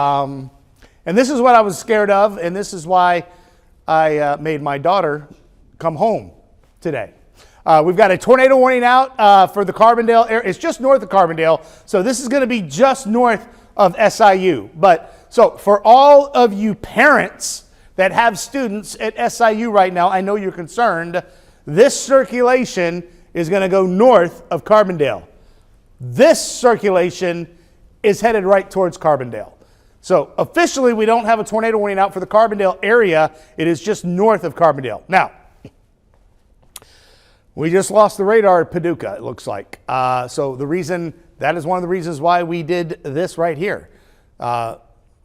And this is what I was scared of, and this is why I made my daughter come home today. We've got a tornado warning out for the Carbondale area. It's just north of Carbondale, so this is going to be just north of SIU. But so for all of you parents that have students at SIU right now, I know you're concerned. This circulation is going to go north of Carbondale. This circulation is headed right towards Carbondale. So officially, we don't have a tornado warning out for the Carbondale area. It is just north of Carbondale. Now, we just lost the radar at Paducah, it looks like. So that is one of the reasons why we did this right here.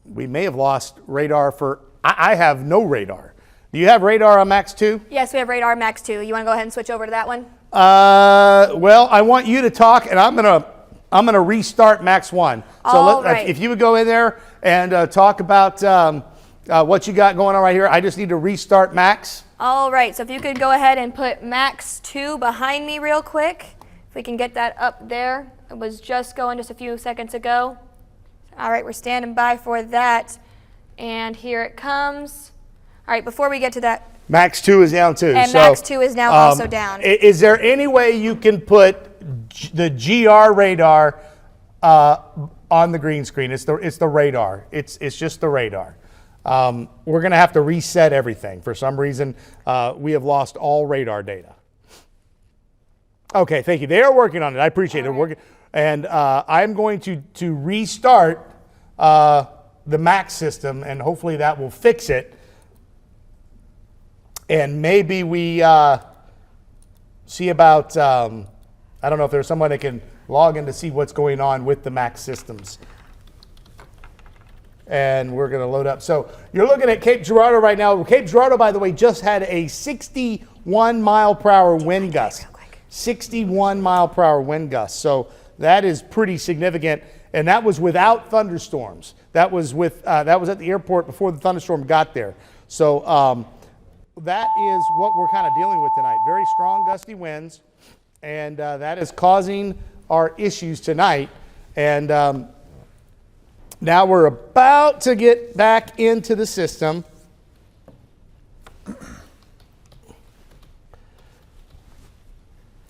We may have lost radar I have no radar. Do you have radar on Max 2? Yes, we have radar Max 2. You want to go ahead and switch over to that one? Well, I want you to talk, and I'm gonna restart Max 1. So if you would go in there and talk about what you got going on right here. I just need to restart Max. All right, so if you could go ahead and put Max 2 behind me real quick. If we can get that up there. It was just going just a few seconds ago. All right, we're standing by for that. And here it comes. All right, before we get to that. Max 2 is down too. And Max 2 is now also down. Is there any way you can put the GR radar on the green screen? It's the radar. It's just the radar. We're going to have to reset everything. For some reason, we have lost all radar data. Okay, thank you. They are working on it. I appreciate it. Working, and I'm going to restart the Max system, and hopefully that will fix it. And maybe we see about, I don't know if there's someone that can log in to see what's going on with the Max systems. And we're going to load up. So you're looking at Cape Girardeau right now. Cape Girardeau, by the way, just had a 61 mile per hour wind gust. 61 mile per hour wind gust. So that is pretty significant. And that was without thunderstorms. That was at the airport before the thunderstorm got there. So that is what we're kind of dealing with tonight. Very strong gusty winds. And that is causing our issues tonight. And now we're about to get back into the system.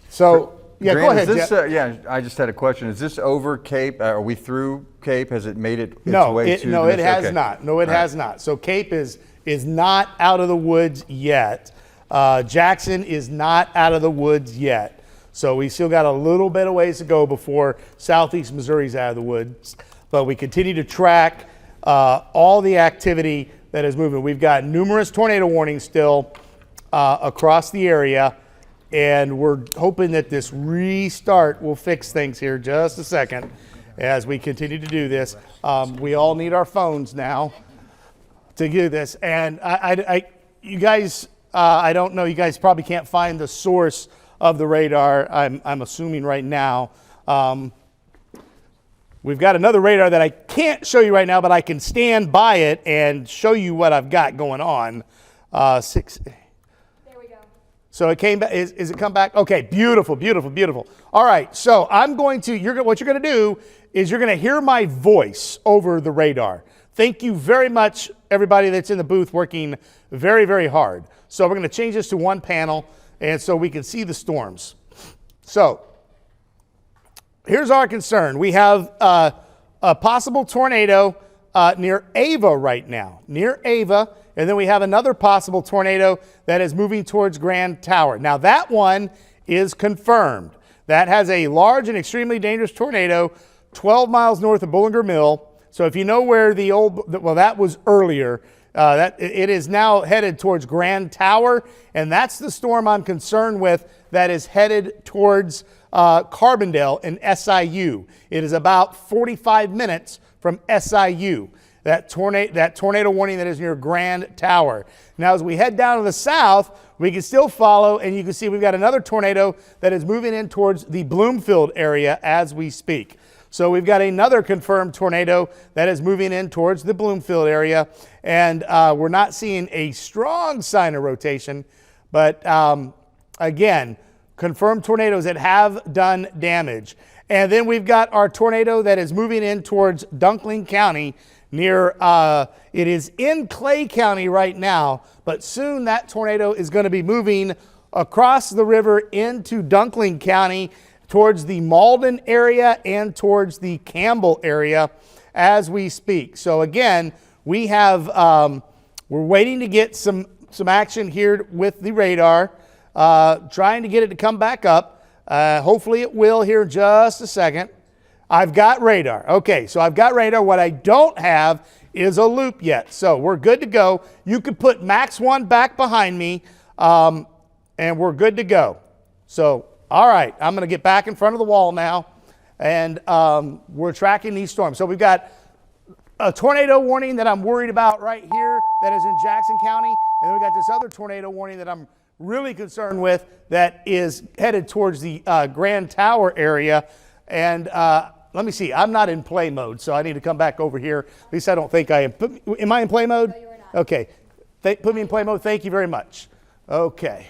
So, yeah, Grant, go ahead, is this, Jeff. I just had a question. Is this over Cape? Are we through Cape? Has it made its way to? No, it has not. No, it has not. So Cape is not out of the woods yet. Jackson is not out of the woods yet. So we still got a little bit of ways to go before southeast Missouri's out of the woods. But we continue to track all the activity that is moving. We've got numerous tornado warnings still across the area, and we're hoping that this restart will fix things here just a second as we continue to do this. We all need our phones now to do this. And you guys, I don't know, you guys probably can't find the source of the radar, I'm assuming right now. We've got another radar that I can't show you right now, but I can stand by it and show you what I've got going on. There we go. So it came back. Is it come back? Okay, beautiful, beautiful, beautiful. All right, so I'm going to, what you're going to do is you're going to hear my voice over the radar. Thank you very much, everybody that's in the booth working very, very hard. So we're going to change this to one panel, and so we can see the storms. So here's our concern. We have a possible tornado near Ava right now, near Ava, and then we have another possible tornado that is moving towards Grand Tower. Now that one is confirmed. That has a large and extremely dangerous tornado 12 miles north of Bullinger Mill. So if you know where that was earlier, it is now headed towards Grand Tower, and that's the storm I'm concerned with that is headed towards Carbondale and SIU. It is about 45 minutes from SIU, that tornado warning that is near Grand Tower. Now, as we head down to the south, we can still follow, and you can see we've got another tornado that is moving in towards the Bloomfield area as we speak. So we've got another confirmed tornado that is moving in towards the Bloomfield area, and we're not seeing a strong sign of rotation, but again, confirmed tornadoes that have done damage. And then we've got our tornado that is moving in towards Dunkling County, near, it is in Clay County right now, but soon that tornado is going to be moving across the river into Dunkling County towards the Malden area and towards the Campbell area as we speak. So again, we have, we're waiting to get some action here with the radar, trying to get it to come back up. Hopefully it will here in just a second. I've got radar. Okay, so I've got radar. What I don't have is a loop yet. So we're good to go. You could put Max 1 back behind me, and we're good to go. So, all right, I'm going to get back in front of the wall now, and we're tracking these storms. So we've got a tornado warning that I'm worried about right here that is in Jackson County, and then we got this other tornado warning that I'm really concerned with that is headed towards the Grand Tower area. And let me see, I'm not in play mode, so I need to come back over here. At least I don't think I am. Am I in play mode? No, you are not. Okay, put me in play mode. Thank you very much. Okay.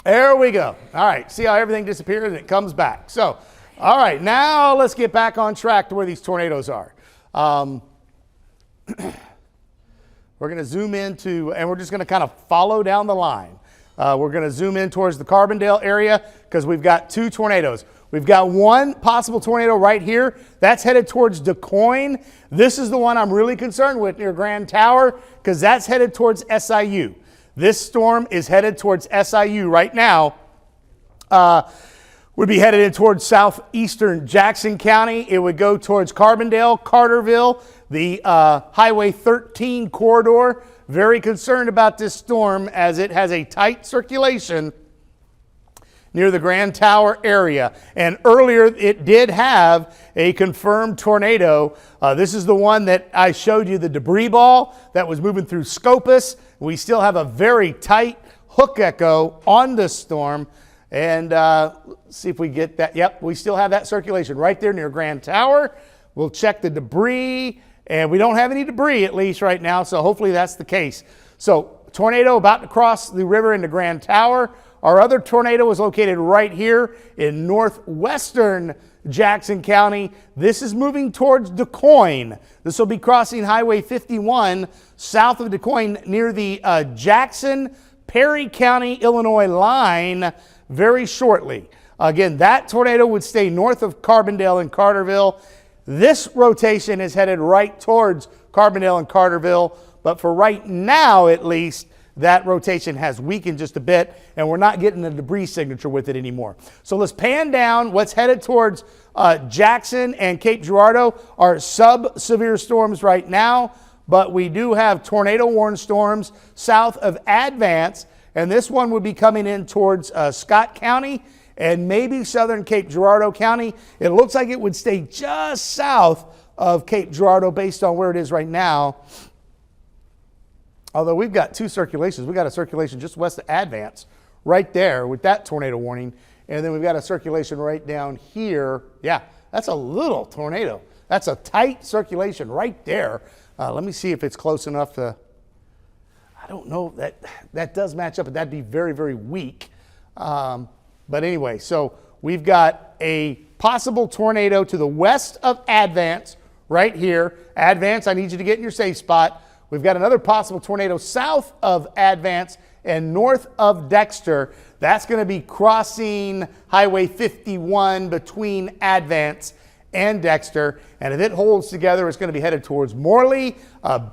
There we go. All right, see how everything disappeared and it comes back. So, all right, now let's get back on track to where these tornadoes are. We're going to zoom into, and we're just going to kind of follow down the line. We're going to zoom in towards the Carbondale area because we've got 2 tornadoes. We've got one possible tornado right here. That's headed towards DuQuoin. This is the one I'm really concerned with near Grand Tower because that's headed towards SIU. This storm is headed towards SIU right now. Would be headed in towards southeastern Jackson County. It would go towards Carbondale, Carterville, the Highway 13 corridor. Very concerned about this storm as it has a tight circulation near the Grand Tower area. And earlier it did have a confirmed tornado. This is the one that I showed you, the debris ball that was moving through Scopus. We still have a very tight hook echo on this storm. And let's see if we get that. Yep, we still have that circulation right there near Grand Tower. We'll check the debris, and we don't have any debris at least right now, so hopefully that's the case. So tornado about to cross the river into Grand Tower. Our other tornado is located right here in northwestern Jackson County. This is moving towards DuQuoin. This will be crossing Highway 51 south of DuQuoin near the Jackson, Perry County, Illinois line very shortly. Again, that tornado would stay north of Carbondale and Carterville. This rotation is headed right towards Carbondale and Carterville, but for right now at least, that rotation has weakened just a bit, and we're not getting a debris signature with it anymore. So let's pan down. What's headed towards Jackson and Cape Girardeau are sub-severe storms right now, but we do have tornado-warned storms south of Advance, and this one would be coming in towards Scott County and maybe southern Cape Girardeau County. It looks like it would stay just south of Cape Girardeau based on where it is right now. Although we've got 2 circulations. We've got a circulation just west of Advance right there with that tornado warning. And then we've got a circulation right down here. Yeah, that's a little tornado. That's a tight circulation right there. Let me see if it's close enough to, I don't know, that does match up, but that'd be very, very weak. But anyway, so we've got a possible tornado to the west of Advance right here. Advance, I need you to get in your safe spot. We've got another possible tornado south of Advance and north of Dexter. That's going to be crossing Highway 51 between Advance and Dexter. And if it holds together, it's going to be headed towards Morley,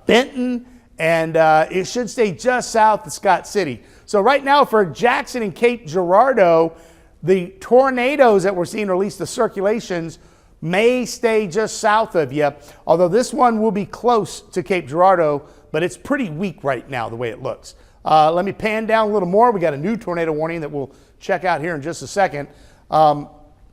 Benton, and it should stay just south of Scott City. So right now for Jackson and Cape Girardeau, the tornadoes that we're seeing, or at least the circulations, may stay just south of you, although this one will be close to Cape Girardeau, but it's pretty weak right now the way it looks. Let me pan down a little more. We got a new tornado warning that we'll check out here in just a second. And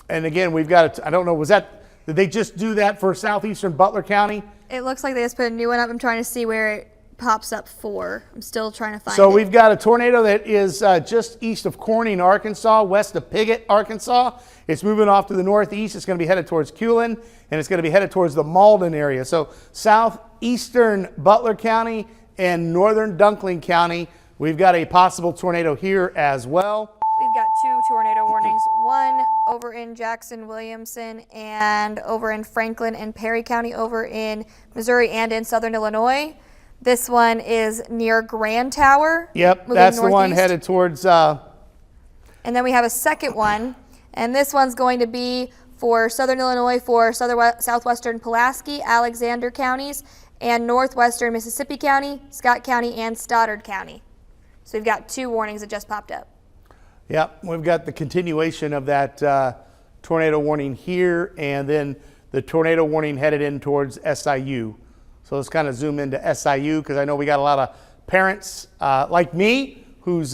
again, we've got, I don't know, did they just do that for southeastern Butler County? It looks like they just put a new one up. I'm trying to see where it pops up for. I'm still trying to find it. So we've got a tornado that is just east of Corning, Arkansas, west of Piggott, Arkansas. It's moving off to the northeast. It's going to be headed towards Culin, and it's going to be headed towards the Malden area. So southeastern Butler County and northern Dunkling County, we've got a possible tornado here as well. We've got 2 tornado warnings. One over in Jackson, Williamson, and over in Franklin and Perry County, over in Missouri and in southern Illinois. This one is near Grand Tower. Yep, that's the one headed towards... And then we have a second one, and this one's going to be for southern Illinois, for southwestern Pulaski, Alexander counties, and northwestern Mississippi County, Scott County, and Stoddard County. So we've got 2 warnings that just popped up. Yep, we've got the continuation of that tornado warning here, and then the tornado warning headed in towards SIU. So let's kind of zoom into SIU, because I know we got a lot of parents like me whose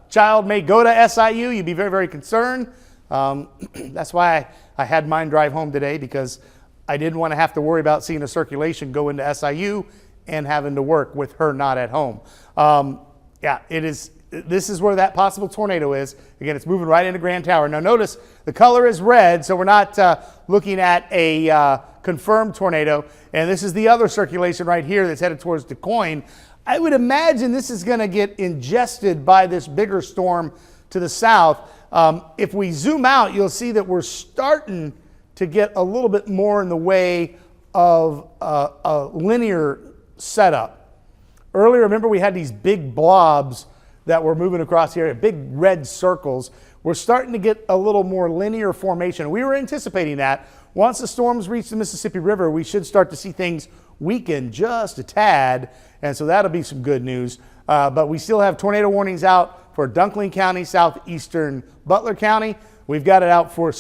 child may go to SIU. You'd be very, very concerned. That's why I had mine drive home today, because I didn't want to have to worry about seeing a circulation go into SIU and having to work with her not at home. Yeah, this is where that possible tornado is. Again, it's moving right into Grand Tower. Now notice the color is red, so we're not looking at a confirmed tornado. And this is the other circulation right here that's headed towards Du Quoin. I would imagine this is going to get ingested by this bigger storm to the south. If we zoom out, you'll see that we're starting to get a little bit more in the way of a linear setup. Earlier, remember, we had these big blobs that were moving across the area, big red circles. We're starting to get a little more linear formation. We were anticipating that. Once the storms reach the Mississippi River, we should start to see things weaken just a tad, and so that'll be some good news. But we still have tornado warnings out for Dunkling County, southeastern Butler County. We've got it out for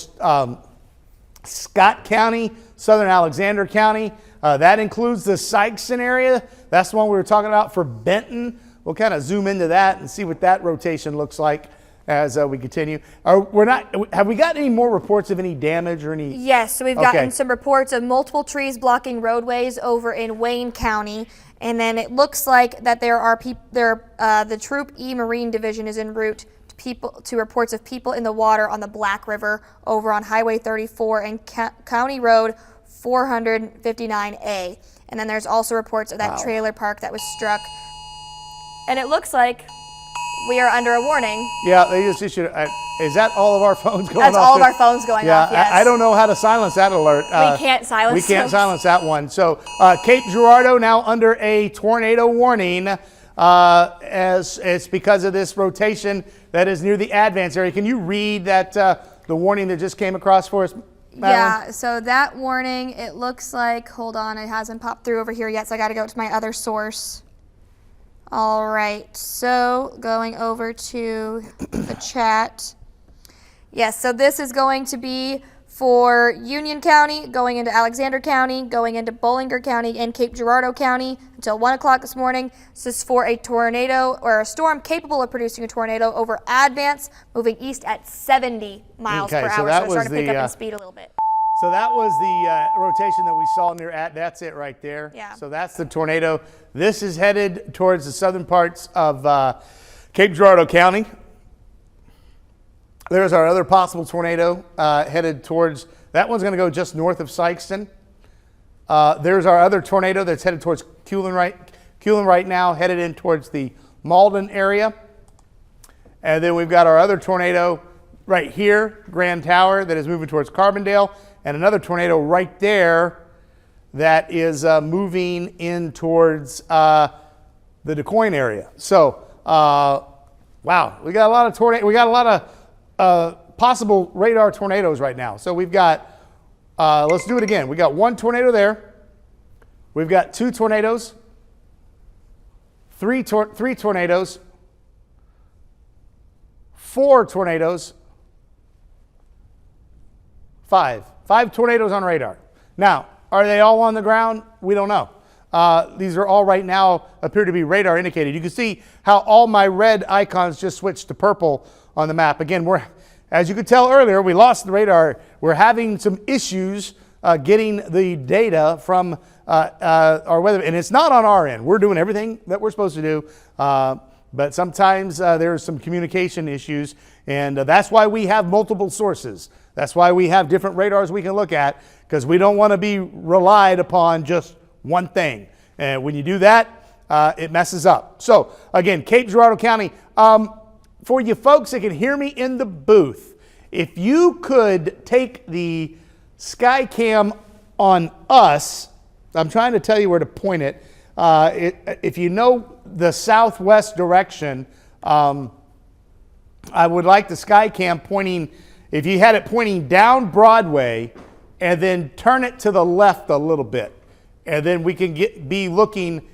Scott County, southern Alexander County. That includes the Sykeston area. That's the one we were talking about for Benton. We'll kind of zoom into that and see what that rotation looks like as we continue. Have we got any more reports of any damage or any? Yes, so we've gotten some reports of multiple trees blocking roadways over in Wayne County. And then it looks like that there are the Troop E Marine Division is en route to reports of people in the water on the Black River over on Highway 34 and County Road 459A. And then there's also reports of that trailer park that was struck. And it looks like we are under a warning. Yeah, they just issued. Is that all of our phones going off? That's all of our phones going off, yes. I don't know how to silence that alert. We can't silence We can't silence that one. So Cape Girardeau now under a tornado warning as it's because of this rotation that is near the Advance area. Can you read that the warning that just came across for us, Madeline? Yeah, so that warning, it looks like, hold on, it hasn't popped through over here yet, so I got to go to my other source. All right, so going over to the chat. Yes, so this is going to be for Union County, going into Alexander County, going into Bollinger County, and Cape Girardeau County until 1 o'clock this morning. This is for a tornado or a storm capable of producing a tornado over Advance, moving east at 70 miles per hour. So it's starting to pick up in speed a little bit. So that was the rotation that we saw near that's it right there. Yeah. So that's the tornado. This is headed towards the southern parts of Cape Girardeau County. There's our other possible tornado headed towards, that one's going to go just north of Sykeston. There's our other tornado that's headed towards Culen right now, headed in towards the Malden area. And then we've got our other tornado right here, Grand Tower, that is moving towards Carbondale, and another tornado right there that is moving in towards the Du Quoin area. So, wow, we got a lot of tornado. We got a lot of possible radar tornadoes right now. So we've got, let's do it again. We got one tornado there. We've got 2 tornadoes, three tornadoes, 4 tornadoes, 5 tornadoes on radar. Now, are they all on the ground? We don't know. These are all right now appear to be radar indicated. You can see how all my red icons just switched to purple on the map. Again, as you could tell earlier, we lost the radar. We're having some issues getting the data from our weather, and it's not on our end. We're doing everything that we're supposed to do, but sometimes there's some communication issues, and that's why we have multiple sources. That's why we have different radars we can look at, because we don't want to be relied upon just one thing. And when you do that, it messes up. So again, Cape Girardeau County. For you folks that can hear me in the booth, if you could take the sky cam on us, I'm trying to tell you where to point it. If you know the southwest direction, I would like the sky cam pointing, if you had it pointing down Broadway and then turn it to the left a little bit. And then we can be looking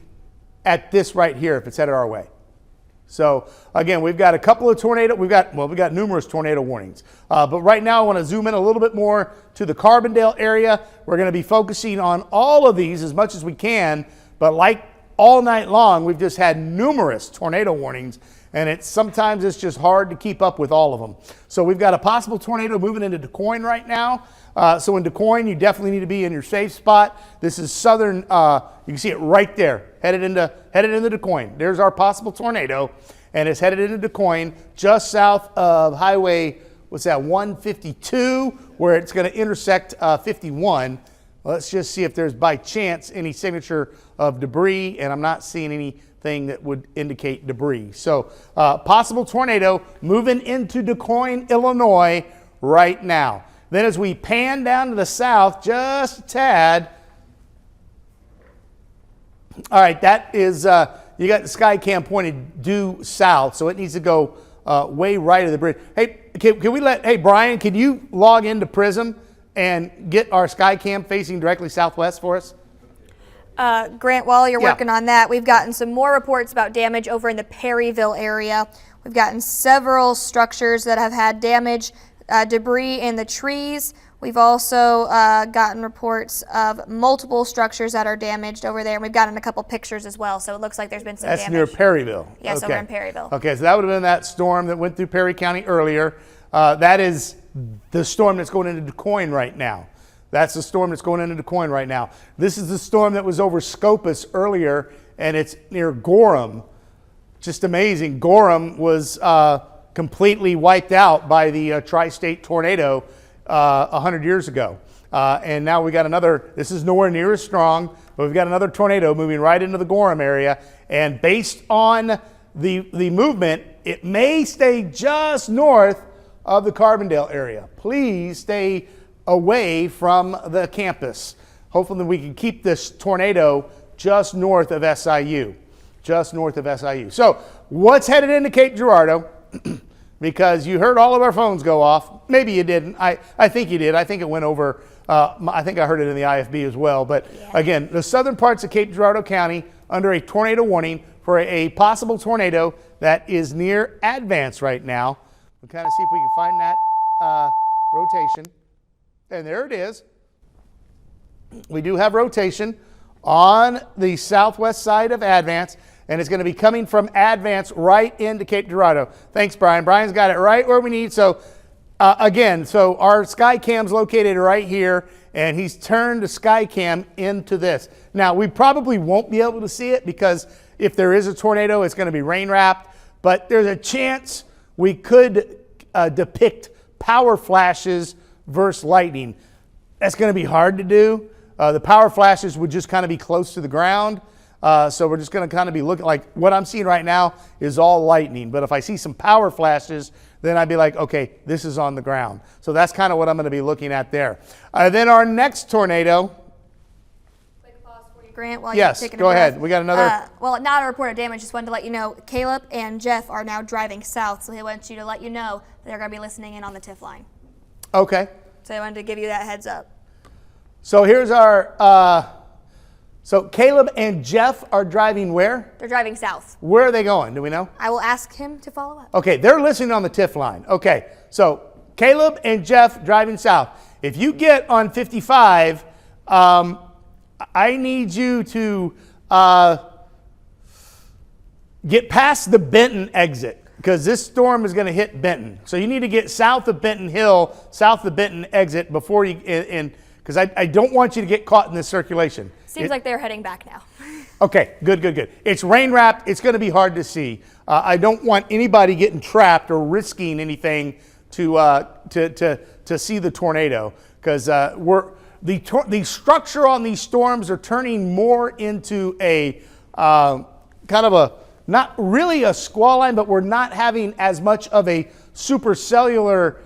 at this right here if it's headed our way. So again, we've got a couple of tornado, we've got numerous tornado warnings. But right now I want to zoom in a little bit more to the Carbondale area. We're going to be focusing on all of these as much as we can, but like all night long, we've just had numerous tornado warnings, and sometimes it's just hard to keep up with all of them. So we've got a possible tornado moving into DuQuoin right now. So in DuQuoin, you definitely need to be in your safe spot. This is southern, you can see it right there, headed into DuQuoin. There's our possible tornado, and it's headed into DuQuoin, just south of Highway, 152, where it's going to intersect 51. Let's just see if there's by chance any signature of debris, and I'm not seeing anything that would indicate debris. So possible tornado moving into DuQuoin, Illinois right now. Then as we pan down to the south just a tad, all right, that is, you got the sky cam pointed due south, so it needs to go way right of the bridge. Hey, can we hey, Brian, can you log into Prism and get our sky cam facing directly southwest for us? Grant, while you're working on that, we've gotten some more reports about damage over in the Perryville area. We've gotten several structures that have had damage, debris in the trees. We've also gotten reports of multiple structures that are damaged over there, and we've gotten a couple pictures as well, so it looks like there's been some damage. That's near Perryville. Yes, okay. over in Perryville. Okay, so that would have been that storm that went through Perry County earlier. That is the storm that's going into DuQuoin right now. That's the storm that's going into DuQuoin right now. This is the storm that was over Scopus earlier, and it's near Gorham. Just amazing. Gorham was completely wiped out by the tri-state tornado 100 years ago. And now we got another, this is nowhere near as strong, but we've got another tornado moving right into the Gorham area. And based on the movement, it may stay just north of the Carbondale area. Please stay away from the campus. Hopefully we can keep this tornado just north of SIU. Just north of SIU. So what's headed into Cape Girardeau? Because you heard all of our phones go off. Maybe you didn't. I think you did. I think it went over. I think I heard it in the IFB as well. But again, the southern parts of Cape Girardeau County under a tornado warning for a possible tornado that is near Advance right now. We'll kind of see if we can find that rotation. And there it is. We do have rotation on the southwest side of Advance, and it's going to be coming from Advance right into Cape Girardeau. Thanks, Brian. Brian's got it right where we need. So again, so our sky cam's located right here, and he's turned the sky cam into this. Now, we probably won't be able to see it because if there is a tornado, it's going to be rain wrapped, but there's a chance we could depict power flashes versus lightning. That's going to be hard to do. The power flashes would just kind of be close to the ground. So we're just going to kind of be looking like what I'm seeing right now is all lightning. But if I see some power flashes, then I'd be like, okay, this is on the ground. So that's kind of what I'm going to be looking at there. Then our next tornado. Quick pause for you, Grant, while yes, you're taking a go breath. ahead. We got another. Well, not a report of damage. Just wanted to let you know, Caleb and Jeff are now driving south. So he wants you to let you know that they're going to be listening in on the TIF line. Okay. So I wanted to give you that heads up. So here's our, so Caleb and Jeff are driving where? They're driving south. Where are they going? Do we know? I will ask him to follow up. Okay, they're listening on the TIF line. Okay, so Caleb and Jeff driving south. If you get on 55, I need you to get past the Benton exit because this storm is going to hit Benton. So you need to get south of Benton Hill, south of the Benton exit before you, because I don't want you to get caught in this circulation. Seems like they're heading back now. Okay, good. It's rain wrapped. It's going to be hard to see. I don't want anybody getting trapped or risking anything to see the tornado because the structure on these storms are turning more into a kind of a not really a squall line, but we're not having as much of a supercellular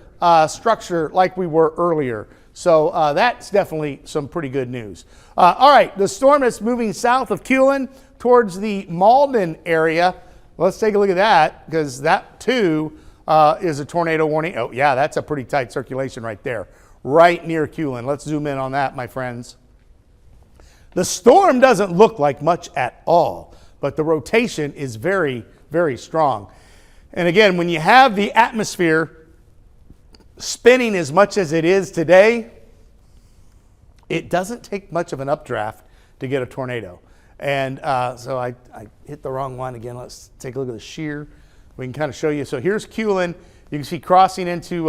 structure like we were earlier. So that's definitely some pretty good news. All right, the storm is moving south of Culin towards the Malden area. Let's take a look at that, because that too is a tornado warning. Oh yeah, that's a pretty tight circulation right there, right near Culin. Let's zoom in on that, my friends. The storm doesn't look like much at all, but the rotation is very, very strong. And again, when you have the atmosphere spinning as much as it is today, it doesn't take much of an updraft to get a tornado. And so I hit the wrong one again. Let's take a look at the shear. We can kind of show you. So here's Culin. You can see crossing into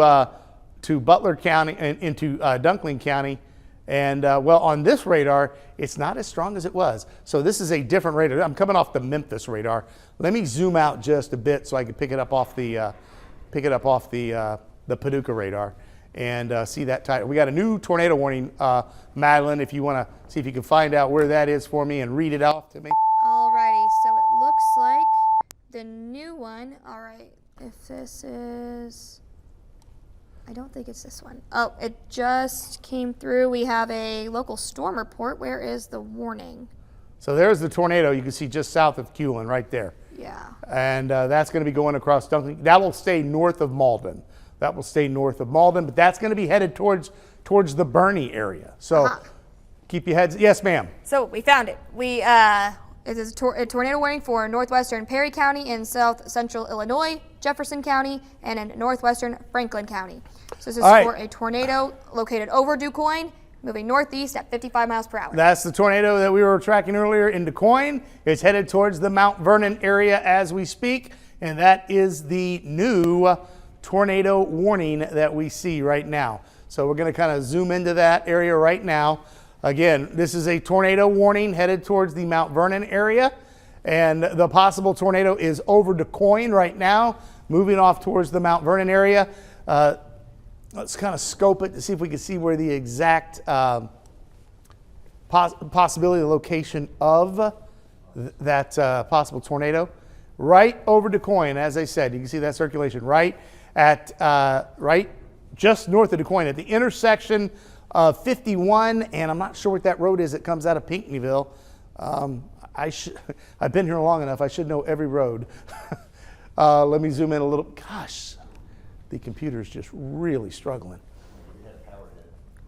to Butler County and into Dunkling County. And well, on this radar, it's not as strong as it was. So this is a different radar. I'm coming off the Memphis radar. Let me zoom out just a bit so I can pick it up off the Paducah radar and see that tight. We got a new tornado warning, Madeline. If you want to see if you can find out where that is for me and read it off to me. Alrighty, so it looks like the new one. All right, if this is, I don't think it's this one. Oh, it just came through. We have a local storm report. Where is the warning? So there's the tornado you can see just south of Culin right there. Yeah. And that's going to be going across Dunkling. That will stay north of Malden. That will stay north of Malden, but that's going to be headed towards the Bernie area. So keep your heads. Yes, ma'am. So we found it. It is a tornado warning for northwestern Perry County in south central Illinois, Jefferson County, and in northwestern Franklin County. So this is for a tornado located over DuQuoin, moving northeast at 55 miles per hour. That's the tornado that we were tracking earlier in DuQuoin. It's headed towards the Mount Vernon area as we speak, and that is the new tornado warning that we see right now. So we're going to kind of zoom into that area right now. Again, this is a tornado warning headed towards the Mount Vernon area, and the possible tornado is over DuQuoin right now, moving off towards the Mount Vernon area. Let's kind of scope it to see if we can see where the exact possibility, the location of that possible tornado. Right over DuQuoin, as I said, you can see that circulation right just north of DuQuoin at the intersection of 51, and I'm not sure what that road is that comes out of Pinckneyville. I've been here long enough. I should know every road. Let me zoom in a little. Gosh, the computer's just really struggling.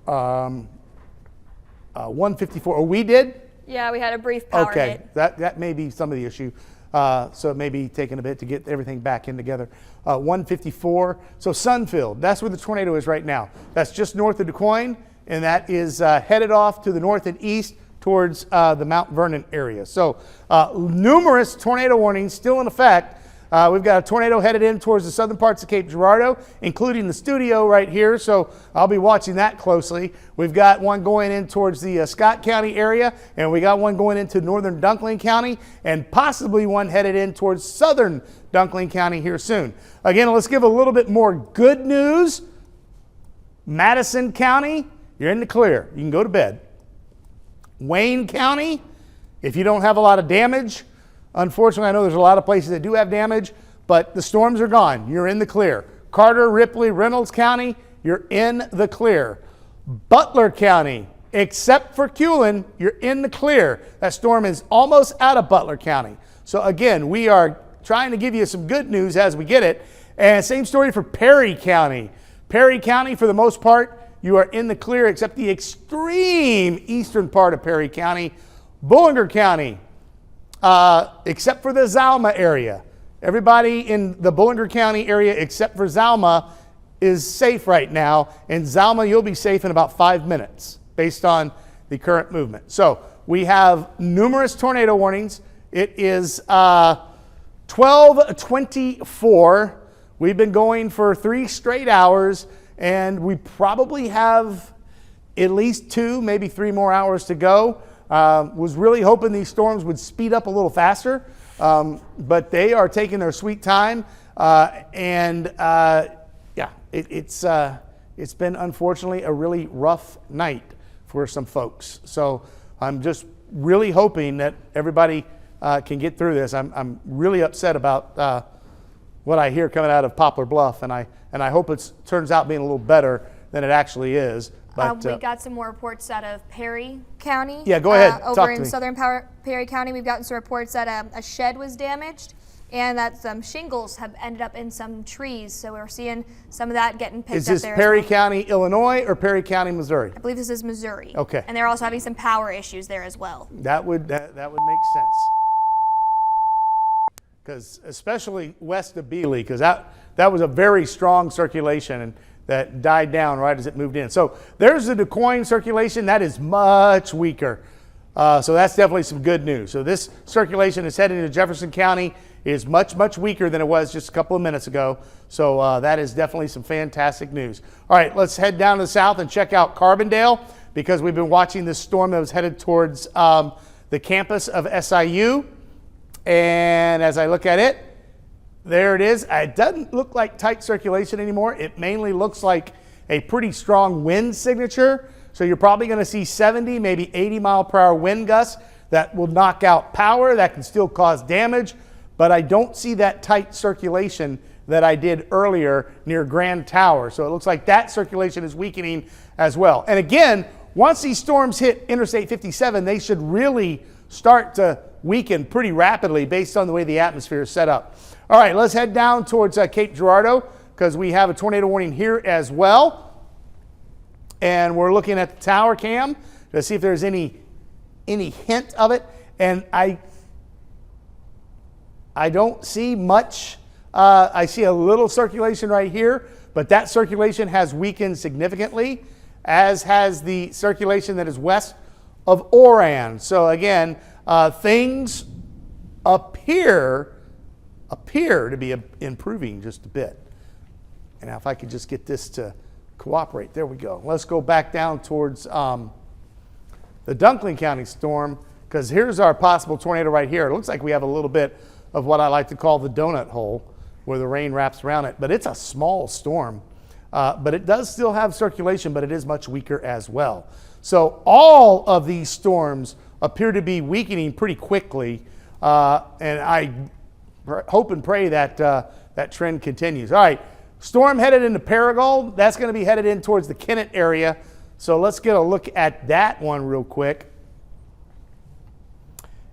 154. Oh, we did? Yeah, we had a brief power hit. Okay, that may be some of the issue. So it may be taking a bit to get everything back in together. 154. So Sunfield, that's where the tornado is right now. That's just north of DuQuoin, and that is headed off to the north and east towards the Mount Vernon area. So numerous tornado warnings still in effect. We've got a tornado headed in towards the southern parts of Cape Girardeau, including the studio right here, so I'll be watching that closely. We've got one going in towards the Scott County area, and we got one going into northern Dunkling County, and possibly one headed in towards southern Dunkling County here soon. Again, let's give a little bit more good news. Madison County, you're in the clear. You can go to bed. Wayne County, if you don't have a lot of damage, unfortunately, I know there's a lot of places that do have damage, but the storms are gone. You're in the clear. Carter, Ripley, Reynolds County, you're in the clear. Butler County, except for Culin, you're in the clear. That storm is almost out of Butler County. So again, we are trying to give you some good news as we get it. And same story for Perry County. Perry County, for the most part, you are in the clear except the extreme eastern part of Perry County. Bullinger County, except for the Zalma area. Everybody in the Bullinger County area except for Zalma is safe right now. In Zalma, you'll be safe in about 5 minutes based on the current movement. So we have numerous tornado warnings. It is 12:24. We've been going for 3 straight hours, and we probably have at least 2, maybe 3 more hours to go. Was really hoping these storms would speed up a little faster, but they are taking their sweet time. It's been unfortunately a really rough night for some folks. So I'm just really hoping that everybody can get through this. I'm really upset about what I hear coming out of Poplar Bluff, and I hope it turns out being a little better than it actually is. But we got some more reports out of Perry County. Yeah, go ahead. Over Talk to in me. southern Perry County, we've gotten some reports that a shed was damaged and that some shingles have ended up in some trees. So we're seeing some of that getting picked up there. Is this Perry County, Illinois, or Perry County, Missouri? I believe this is Missouri. Okay. And they're also having some power issues there as well. That would make sense. Because especially west of Bealey, because that was a very strong circulation and that died down right as it moved in. So there's the Du Quoin circulation. That is much weaker. So that's definitely some good news. So this circulation is heading to Jefferson County. It is much, much weaker than it was just a couple of minutes ago. So that is definitely some fantastic news. All right, let's head down to the south and check out Carbondale, because we've been watching this storm that was headed towards the campus of SIU. And as I look at it, there it is. It doesn't look like tight circulation anymore. It mainly looks like a pretty strong wind signature. So you're probably going to see 70, maybe 80 mile per hour wind gusts that will knock out power, that can still cause damage. But I don't see that tight circulation that I did earlier near Grand Tower. So it looks like that circulation is weakening as well. And again, once these storms hit Interstate 57, they should really start to weaken pretty rapidly based on the way the atmosphere is set up. All right, let's head down towards Cape Girardeau, because we have a tornado warning here as well. And we're looking at the tower cam to see if there's any hint of it. And I don't see much. I see a little circulation right here, but that circulation has weakened significantly, as has the circulation that is west of Oran. So again, things appear to be improving just a bit. And now if I could just get this to cooperate. There we go. Let's go back down towards the Dunkling County storm, because here's our possible tornado right here. It looks like we have a little bit of what I like to call the donut hole, where the rain wraps around it. But it's a small storm. But it does still have circulation, but it is much weaker as well. So all of these storms appear to be weakening pretty quickly. And I hope and pray that that trend continues. All right, storm headed into Paragould. That's going to be headed in towards the Kennett area. So let's get a look at that one real quick.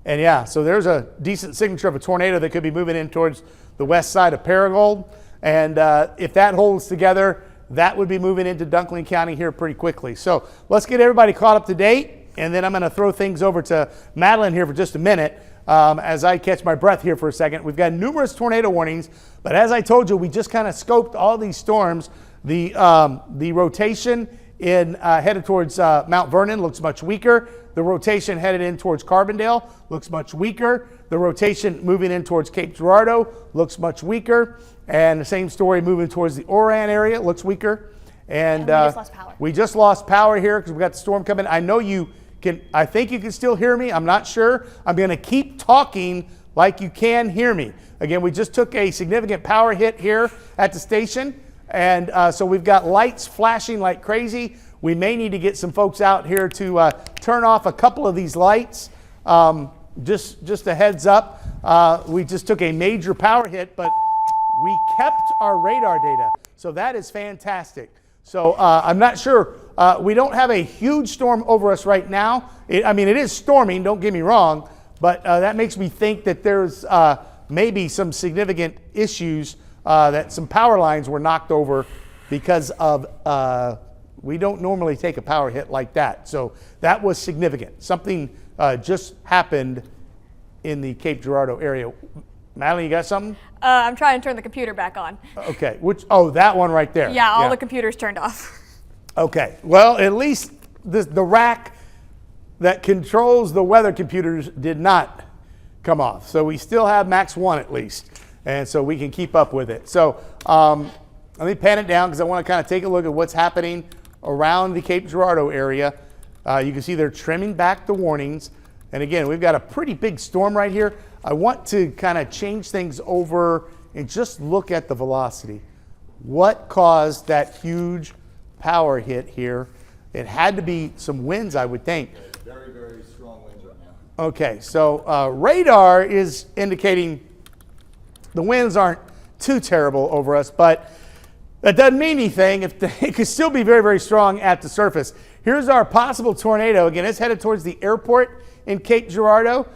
And yeah, so there's a decent signature of a tornado that could be moving in towards the west side of Paragould. And if that holds together, that would be moving into Dunkling County here pretty quickly. So let's get everybody caught up to date. And then I'm going to throw things over to Madeline here for just a minute as I catch my breath here for a second. We've got numerous tornado warnings, but as I told you, we just kind of scoped all these storms. The rotation headed towards Mount Vernon looks much weaker. The rotation headed in towards Carbondale looks much weaker. The rotation moving in towards Cape Girardeau looks much weaker. And the same story moving towards the Oran area looks weaker. And we just lost power. We just lost power here because we got the storm coming. I know you can, I think you can still hear me. I'm not sure. I'm going to keep talking like you can hear me. Again, we just took a significant power hit here at the station. And so we've got lights flashing like crazy. We may need to get some folks out here to turn off a couple of these lights. Just a heads up. We just took a major power hit, but we kept our radar data. So that is fantastic. So I'm not sure. We don't have a huge storm over us right now. I mean, it is storming, don't get me wrong, but that makes me think that there's maybe some significant issues that some power lines were knocked over because of, we don't normally take a power hit like that. So that was significant. Something just happened in the Cape Girardeau area. Madeline, you got something? I'm trying to turn the computer back on. Okay, oh, that one right there. Yeah, all the computers turned off. Okay, well, at least the rack that controls the weather computers did not come off. So we still have Max 1 at least, and so we can keep up with it. So let me pan it down because I want to kind of take a look at what's happening around the Cape Girardeau area. You can see they're trimming back the warnings. And again, we've got a pretty big storm right here. I want to kind of change things over and just look at the velocity. What caused that huge power hit here? It had to be some winds, I would think. Very, very strong winds right now. Okay, so radar is indicating the winds aren't too terrible over us, but that doesn't mean anything. It could still be very, very strong at the surface. Here's our possible tornado. Again, it's headed towards the airport in Cape Girardeau.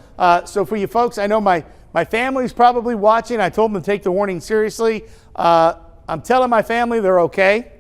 So for you folks, I know my family's probably watching. I told them to take the warning seriously. I'm telling my family they're okay.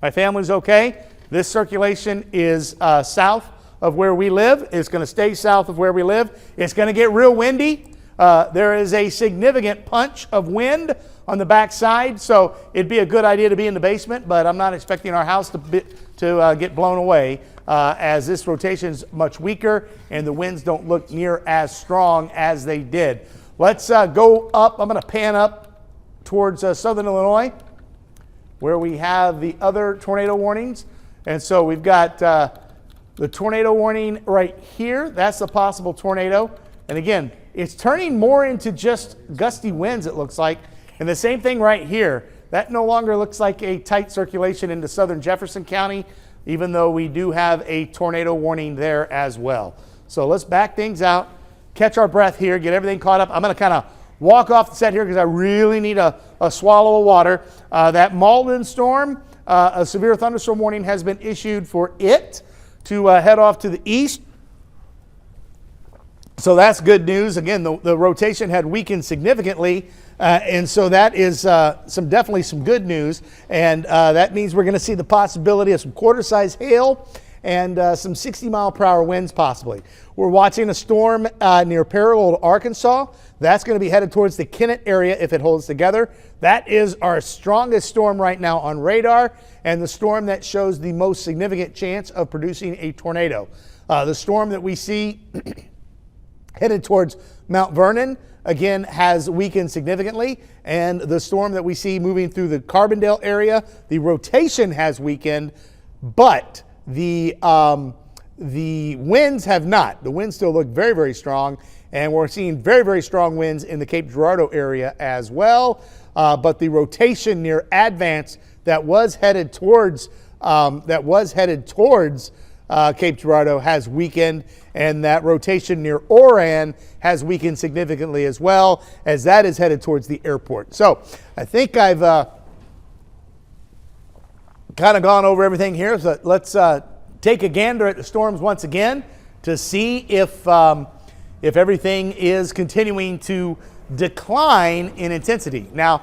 My family's okay. This circulation is south of where we live. It's going to stay south of where we live. It's going to get real windy. There is a significant punch of wind on the back side, so it'd be a good idea to be in the basement, but I'm not expecting our house to get blown away as this rotation is much weaker and the winds don't look near as strong as they did. Let's go up. I'm going to pan up towards southern Illinois where we have the other tornado warnings. And so we've got the tornado warning right here. That's a possible tornado. And again, it's turning more into just gusty winds, it looks like. And the same thing right here. That no longer looks like a tight circulation into southern Jefferson County, even though we do have a tornado warning there as well. So let's back things out, catch our breath here, get everything caught up. I'm going to kind of walk off the set here because I really need a swallow of water. That Malden storm, a severe thunderstorm warning has been issued for it to head off to the east. So that's good news. Again, the rotation had weakened significantly, and so that is definitely some good news. And that means we're going to see the possibility of some quarter-size hail and some 60-mile-per-hour winds possibly. We're watching a storm near parallel to Arkansas. That's going to be headed towards the Kennett area if it holds together. That is our strongest storm right now on radar and the storm that shows the most significant chance of producing a tornado. The storm that we see headed towards Mount Vernon, again, has weakened significantly. And the storm that we see moving through the Carbondale area, the rotation has weakened, but the winds have not. The winds still look very, very strong. And we're seeing very, very strong winds in the Cape Girardeau area as well. But the rotation near Advance that was headed towards Cape Girardeau has weakened, and that rotation near Oran has weakened significantly as well, as that is headed towards the airport. So I think I've kind of gone over everything here. So let's take a gander at the storms once again to see if everything is continuing to decline in intensity. Now,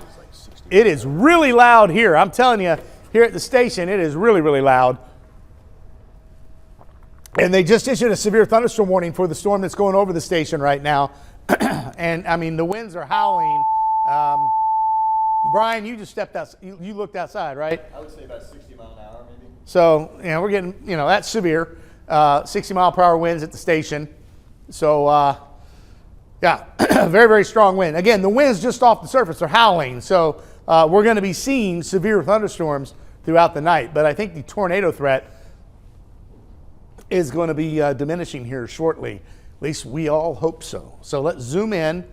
it is really loud here. I'm telling you, here at the station, it is really, really loud. And they just issued a severe thunderstorm warning for the storm that's going over the station right now. And I mean, the winds are howling. Brian, you just stepped out. You looked outside, right? I would say about 60 mile an hour, maybe. So, we're getting, that's severe. 60-mile-per-hour winds at the station. So, yeah, very, very strong wind. Again, the winds just off the surface are howling. So, we're going to be seeing severe thunderstorms throughout the night. But I think the tornado threat is going to be diminishing here shortly. At least we all hope so. So let's zoom in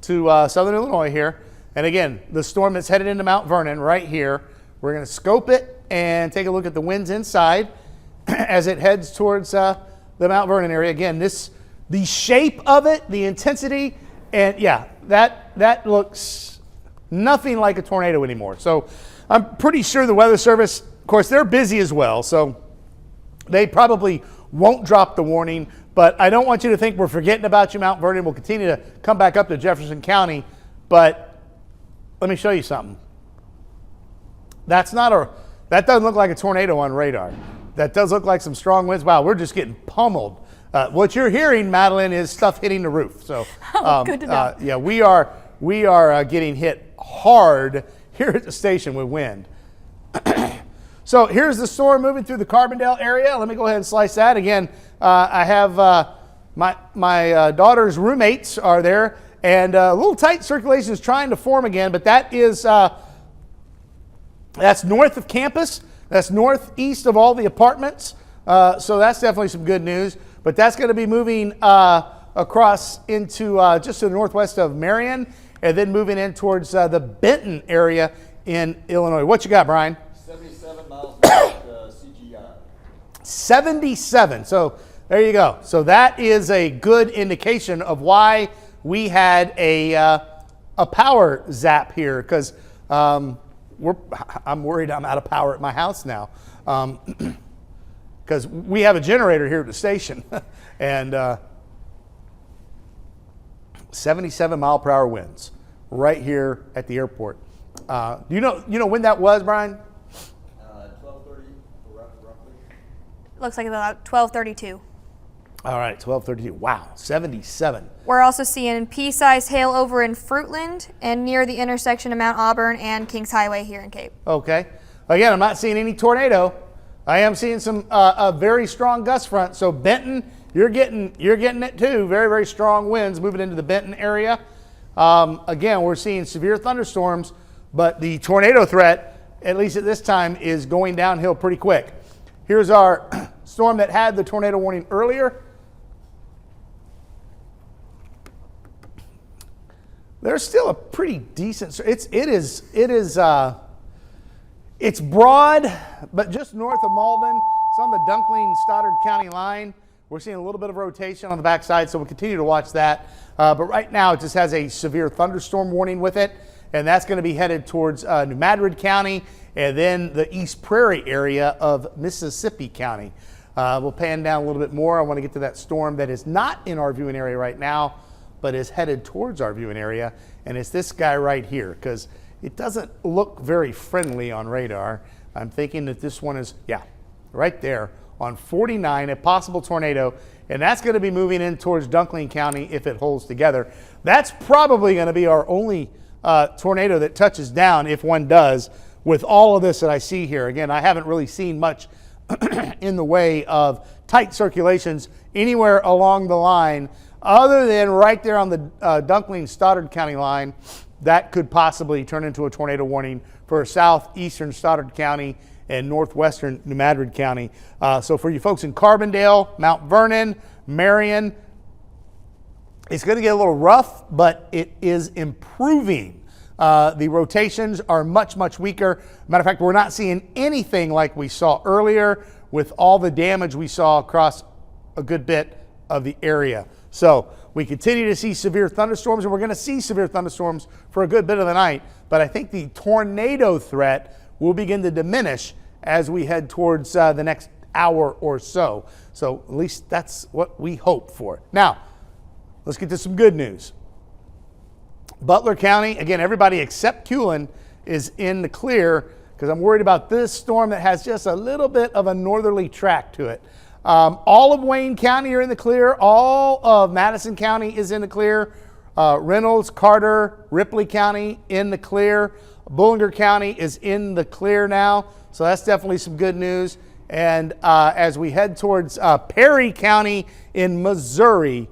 to southern Illinois here. And again, the storm that's headed into Mount Vernon right here. We're going to scope it and take a look at the winds inside as it heads towards the Mount Vernon area. Again, the shape of it, the intensity, and yeah, that looks nothing like a tornado anymore. So I'm pretty sure the Weather Service, of course, they're busy as well. So they probably won't drop the warning, but I don't want you to think we're forgetting about you, Mount Vernon. We'll continue to come back up to Jefferson County, but let me show you something. That doesn't look like a tornado on radar. That does look like some strong winds. Wow, we're just getting pummeled. What you're hearing, Madeline, is stuff hitting the roof. So, good to know. Yeah, we are getting hit hard here at the station with wind. So here's the storm moving through the Carbondale area. Let me go ahead and slice that. Again, I have my daughter's roommates are there, and a little tight circulation is trying to form again, but that's north of campus. That's northeast of all the apartments. So that's definitely some good news. But that's going to be moving across into just to the northwest of Marion, and then moving in towards the Benton area in Illinois. What you got, Brian? 77 miles north CGI. 77. So there you go. So that is a good indication of why we had a a power zap here because I'm worried I'm out of power at my house now because we have a generator here at the station and 77 mile per hour winds right here at the airport. Do you know when that was, Brian? 12:30 roughly. Looks like about 12:32. All right, 12:32. Wow, 77. We're also seeing pea-sized hail over in Fruitland and near the intersection of Mount Auburn and Kings Highway here in Cape. Okay. Again, I'm not seeing any tornado. I am seeing some a very strong gust front. So Benton, you're getting it too. Very, very strong winds moving into the Benton area. Again, we're seeing severe thunderstorms, but the tornado threat, at least at this time, is going downhill pretty quick. Here's our storm that had the tornado warning earlier. There's still a pretty decent. It's broad, but just north of Malden. It's on the Dunkling-Stoddard County line. We're seeing a little bit of rotation on the backside, so we'll continue to watch that. But right now, it just has a severe thunderstorm warning with it, and that's going to be headed towards New Madrid County and then the East Prairie area of Mississippi County. We'll pan down a little bit more. I want to get to that storm that is not in our viewing area right now, but is headed towards our viewing area, and it's this guy right here, because it doesn't look very friendly on radar. I'm thinking that this one is, yeah, right there on 49, a possible tornado, and that's going to be moving in towards Dunkling County if it holds together. That's probably going to be our only tornado that touches down, if one does, with all of this that I see here. Again, I haven't really seen much in the way of tight circulations anywhere along the line other than right there on the Dunkling-Stoddard County line. That could possibly turn into a tornado warning for southeastern Stoddard County and northwestern New Madrid County. So for you folks in Carbondale, Mount Vernon, Marion, it's going to get a little rough, but it is improving. The rotations are much, much weaker. Matter of fact, we're not seeing anything like we saw earlier with all the damage we saw across a good bit of the area. So we continue to see severe thunderstorms, and we're going to see severe thunderstorms for a good bit of the night. But I think the tornado threat will begin to diminish as we head towards the next hour or so. So at least that's what we hope for. Now, let's get to some good news. Butler County, again, everybody except Culin is in the clear because I'm worried about this storm that has just a little bit of a northerly track to it. All of Wayne County are in the clear. All of Madison County is in the clear. Reynolds, Carter, Ripley County in the clear. Bullinger County is in the clear now. So that's definitely some good news. And as we head towards Perry County in Missouri,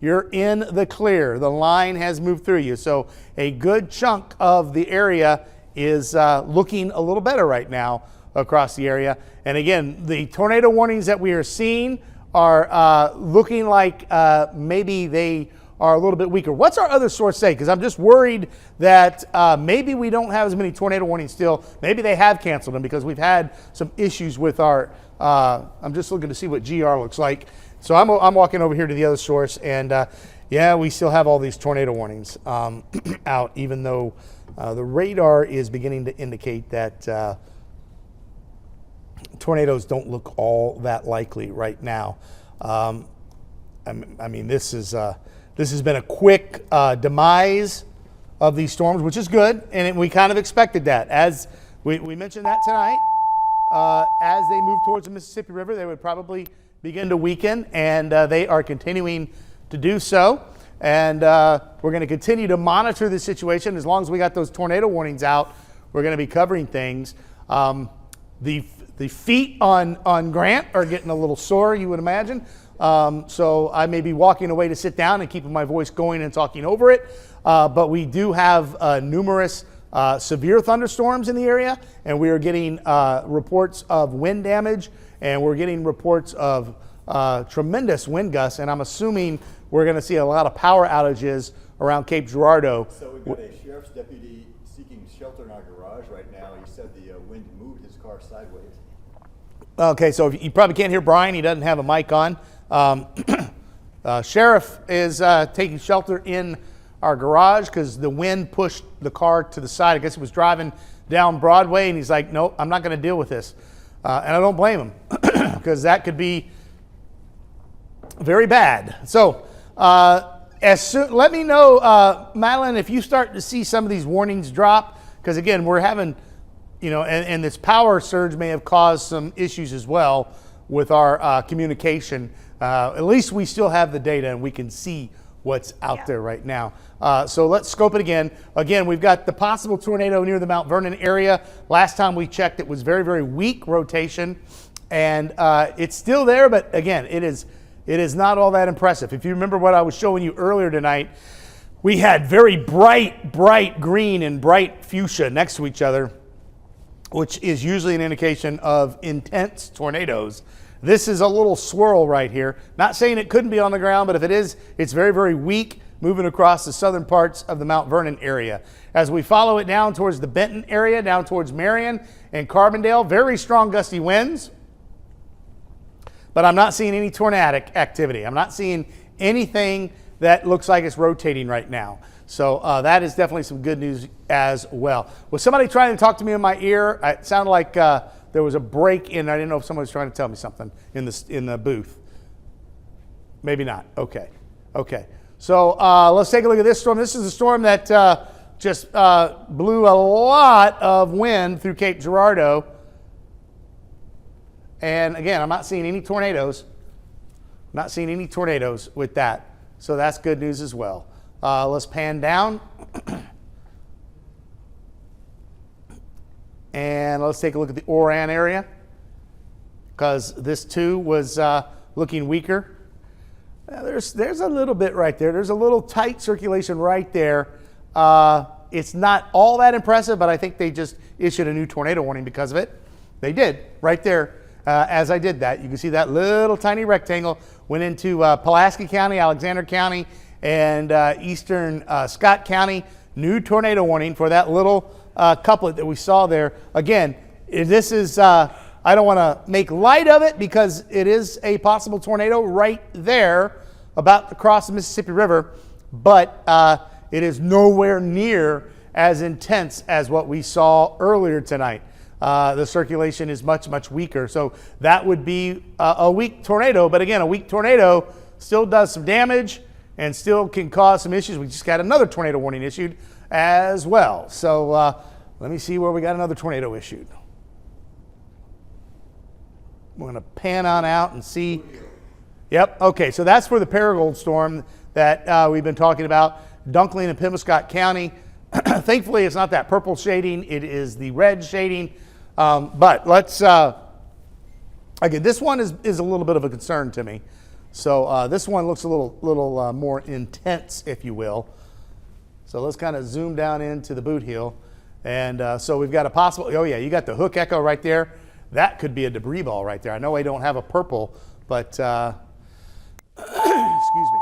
you're in the clear. The line has moved through you. So a good chunk of the area is looking a little better right now across the area. And again, the tornado warnings that we are seeing are looking like maybe they are a little bit weaker. What's our other source say? Because I'm just worried that maybe we don't have as many tornado warnings still. Maybe they have canceled them because we've had some issues with our, I'm just looking to see what GR looks like. So I'm walking over here to the other source, and yeah, we still have all these tornado warnings out, even though the radar is beginning to indicate that tornadoes don't look all that likely right now. I mean, this has been a quick demise of these storms, which is good, and we kind of expected that. As we mentioned that tonight, as they move towards the Mississippi River, they would probably begin to weaken, and they are continuing to do so. And we're going to continue to monitor the situation. As long as we got those tornado warnings out, we're going to be covering things. The feet on Grant are getting a little sore, you would imagine. So I may be walking away to sit down and keeping my voice going and talking over it. But we do have numerous severe thunderstorms in the area, and we are getting reports of wind damage, and we're getting reports of tremendous wind gusts, and I'm assuming we're going to see a lot of power outages around Cape Girardeau. So we've got a sheriff's deputy seeking shelter in our garage right now. He said the wind moved his car sideways. Okay, so you probably can't hear Brian. He doesn't have a mic on. Sheriff is taking shelter in our garage because the wind pushed the car to the side. I guess he was driving down Broadway, and he's like, nope, I'm not going to deal with this. And I don't blame him because that could be very bad. So let me know, Madeline, if you start to see some of these warnings drop, because again, we're having, and this power surge may have caused some issues as well with our communication. At least we still have the data and we can see what's out there right now. So let's scope it again. Again, we've got the possible tornado near the Mount Vernon area. Last time we checked, it was very, very weak rotation, and it's still there, but again, it is not all that impressive. If you remember what I was showing you earlier tonight, we had very bright green and bright fuchsia next to each other, which is usually an indication of intense tornadoes. This is a little swirl right here. Not saying it couldn't be on the ground, but if it is, it's very, very weak, moving across the southern parts of the Mount Vernon area. As we follow it down towards the Benton area, down towards Marion and Carbondale, very strong gusty winds. But I'm not seeing any tornadic activity. I'm not seeing anything that looks like it's rotating right now. So that is definitely some good news as well. Was somebody trying to talk to me in my ear? It sounded like there was a break in. I didn't know if someone was trying to tell me something in the booth. Maybe not. Okay. So let's take a look at this storm. This is a storm that just blew a lot of wind through Cape Girardeau. And again, I'm not seeing any tornadoes. Not seeing any tornadoes with that. So that's good news as well. Let's pan down. And let's take a look at the Oran area, because this too was looking weaker. There's a little bit right there. There's a little tight circulation right there. It's not all that impressive, but I think they just issued a new tornado warning because of it. They did, right there. As I did that, you can see that little tiny rectangle went into Pulaski County, Alexander County, and eastern Scott County. New tornado warning for that little couplet that we saw there. Again, this is, I don't want to make light of it because it is a possible tornado right there about to cross the Mississippi River, but it is nowhere near as intense as what we saw earlier tonight. The circulation is much, much weaker. So that would be a weak tornado. But again, a weak tornado still does some damage and still can cause some issues. We just got another tornado warning issued as well. So let me see where we got another tornado issued. We're going to pan on out and see. Yep. Okay. So that's for the Paragold storm that we've been talking about. Dunkling and Pemiscot County. Thankfully, it's not that purple shading. It is the red shading. But let's, again, this one is a little bit of a concern to me. So this one looks a little more intense, if you will. So let's kind of zoom down into the boot heel. And so we've got a possible, oh yeah, you got the hook echo right there. That could be a debris ball right there. I know I don't have a purple, but excuse me.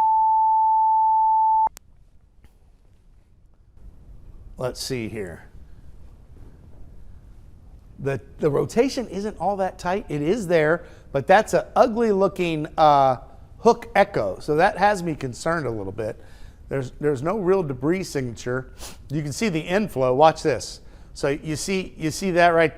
Let's see here. The rotation isn't all that tight. It is there, but that's an ugly looking hook echo. So that has me concerned a little bit. There's no real debris signature. You can see the inflow. Watch this. So you see that right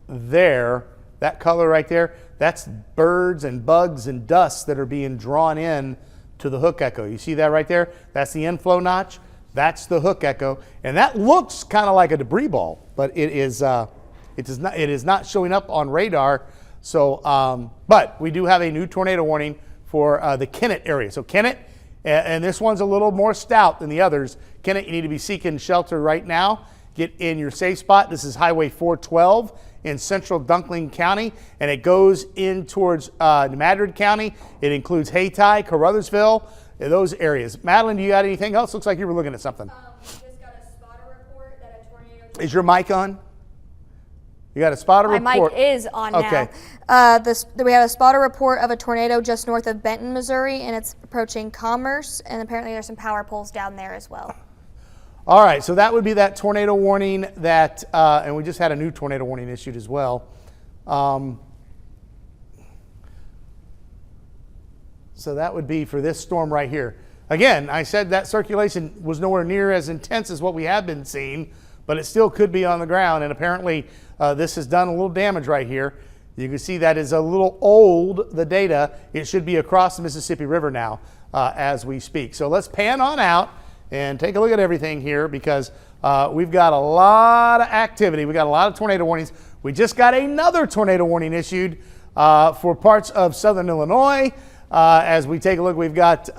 there, that color right there. That's birds and bugs and dust that are being drawn in to the hook echo. You see that right there? That's the inflow notch. That's the hook echo, and that looks kind of like a debris ball, but it is not showing up on radar. So, but we do have a new tornado warning for the Kennett area. So Kennett, and this one's a little more stout than the others. Kennett, you need to be seeking shelter right now. Get in your safe spot. This is Highway 412 in central Dunkling County, and it goes in towards New Madrid County. It includes Hayti, Carruthersville, those areas. Madeline, do you got anything else? Looks like you were looking at something. We just got a spotter report that a tornado. Is your mic on? You got a spotter report? My mic is on okay. now. We have a spotter report of a tornado just north of Benton, Missouri, and it's approaching Commerce, and apparently there's some power poles down there as well. All right, so that would be that tornado warning that, and we just had a new tornado warning issued as well. So that would be for this storm right here. again, I said that circulation was nowhere near as intense as what we have been seeing, but it still could be on the ground. And apparently this has done a little damage right here. You can see that is a little old, the data. It should be across the Mississippi River now as we speak. So let's pan on out and take a look at everything here, because we've got a lot of activity. We got a lot of tornado warnings. We just got another tornado warning issued for parts of southern Illinois. As we take a look, we've got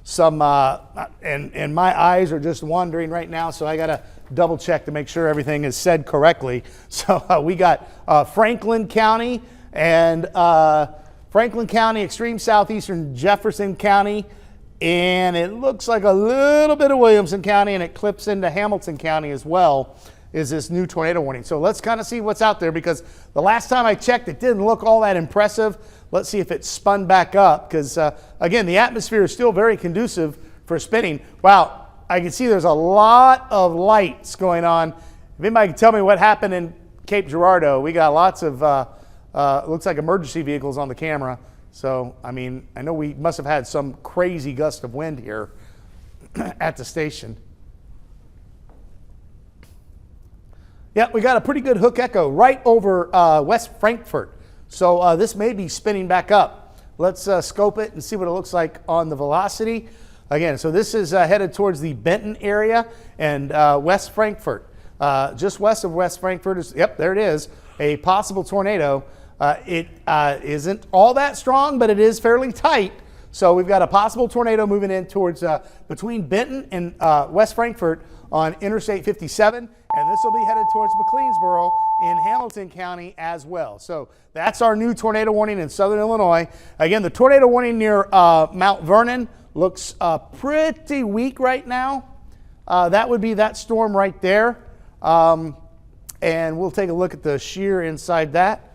some, and my eyes are just wandering right now, so I got to double check to make sure everything is said correctly. So we got Franklin County and extreme southeastern Jefferson County, and it looks like a little bit of Williamson County, and it clips into Hamilton County as well, is this new tornado warning. So let's kind of see what's out there, because the last time I checked, it didn't look all that impressive. Let's see if it's spun back up, because again, the atmosphere is still very conducive for spinning. Wow, I can see there's a lot of lights going on. If anybody can tell me what happened in Cape Girardeau, we got lots of, looks like emergency vehicles on the camera. So, I mean, I know we must have had some crazy gust of wind here at the station. Yeah, we got a pretty good hook echo right over West Frankfort. So this may be spinning back up. Let's scope it and see what it looks like on the velocity. Again, so this is headed towards the Benton area and West Frankfort. Just west of West Frankfort is, yep, there it is, a possible tornado. It isn't all that strong, but it is fairly tight. So we've got a possible tornado moving in towards between Benton and West Frankfort on Interstate 57, and this will be headed towards McLeansboro in Hamilton County as well. So that's our new tornado warning in southern Illinois. Again, the tornado warning near Mount Vernon looks pretty weak right now. That would be that storm right there. And we'll take a look at the shear inside that.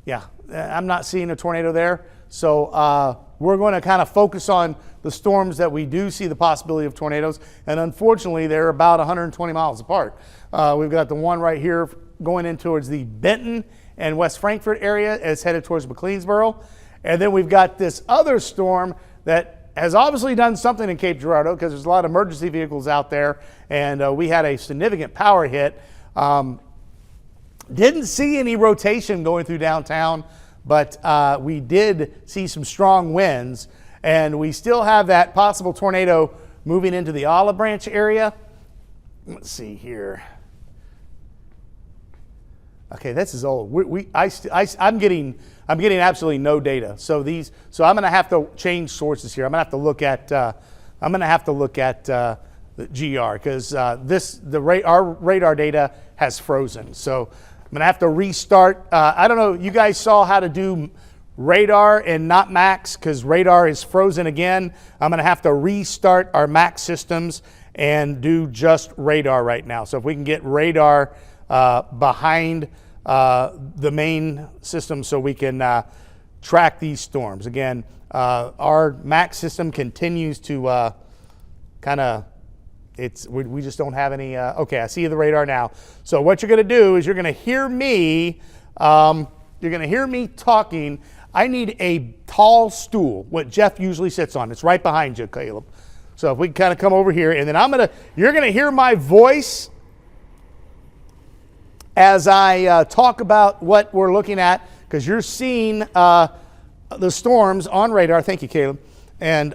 Yeah, I'm not seeing a tornado there. So we're going to kind of focus on the storms that we do see the possibility of tornadoes. And unfortunately, they're about 120 miles apart. We've got the one right here going in towards the Benton and West Frankfort area. It's headed towards McLeansboro. And then we've got this other storm that has obviously done something in Cape Girardeau, because there's a lot of emergency vehicles out there. And we had a significant power hit. Didn't see any rotation going through downtown, but we did see some strong winds, and we still have that possible tornado moving into the Olive Branch area. Let's see here. Okay, this is old. I'm getting absolutely no data. So I'm going to have to change sources here. I'm going to have to look at the GR, because our radar data has frozen. So I'm going to have to restart. I don't know, you guys saw how to do radar and not MAX, because radar is frozen again. I'm going to have to restart our MAX systems and do just radar right now. So if we can get radar behind the main system so we can track these storms. Again, our MAX system continues to kind of, we just don't have any, okay, I see the radar now. So what you're going to do is you're going to hear me, talking. I need a tall stool, what Jeff usually sits on. It's right behind you, Caleb. So if we can kind of come over here, and then you're going to hear my voice as I talk about what we're looking at, because you're seeing the storms on radar. Thank you, Caleb. And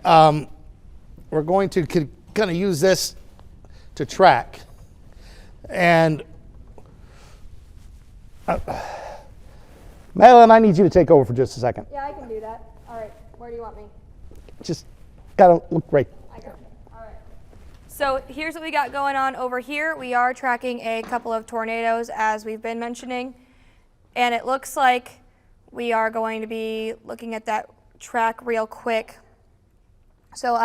we're going to kind of use this to track. And Madeline, I need you to take over for just a second. Yeah, I can do that. All right, where do you want me? Just gotta look right. I got you. All right. So here's what we got going on over here. We are tracking a couple of tornadoes, as we've been mentioning, and it looks like we are going to be looking at that track real quick. So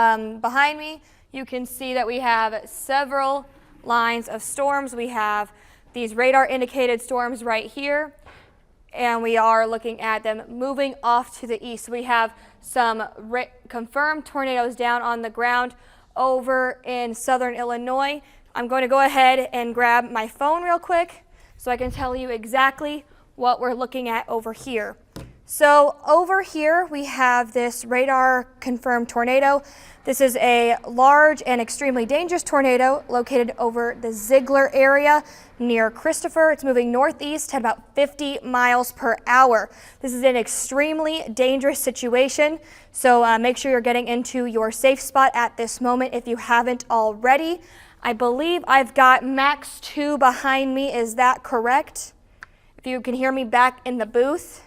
behind me, you can see that we have several lines of storms. We have these radar indicated storms right here, and we are looking at them moving off to the east. We have some confirmed tornadoes down on the ground over in southern Illinois. I'm going to go ahead and grab my phone real quick so I can tell you exactly what we're looking at over here. So over here we have this radar confirmed tornado. This is a large and extremely dangerous tornado located over the Ziegler area near Christopher. It's moving northeast at about 50 miles per hour. This is an extremely dangerous situation, so make sure you're getting into your safe spot at this moment if you haven't already. I believe I've got Max 2 behind me. Is that correct? If you can hear me back in the booth.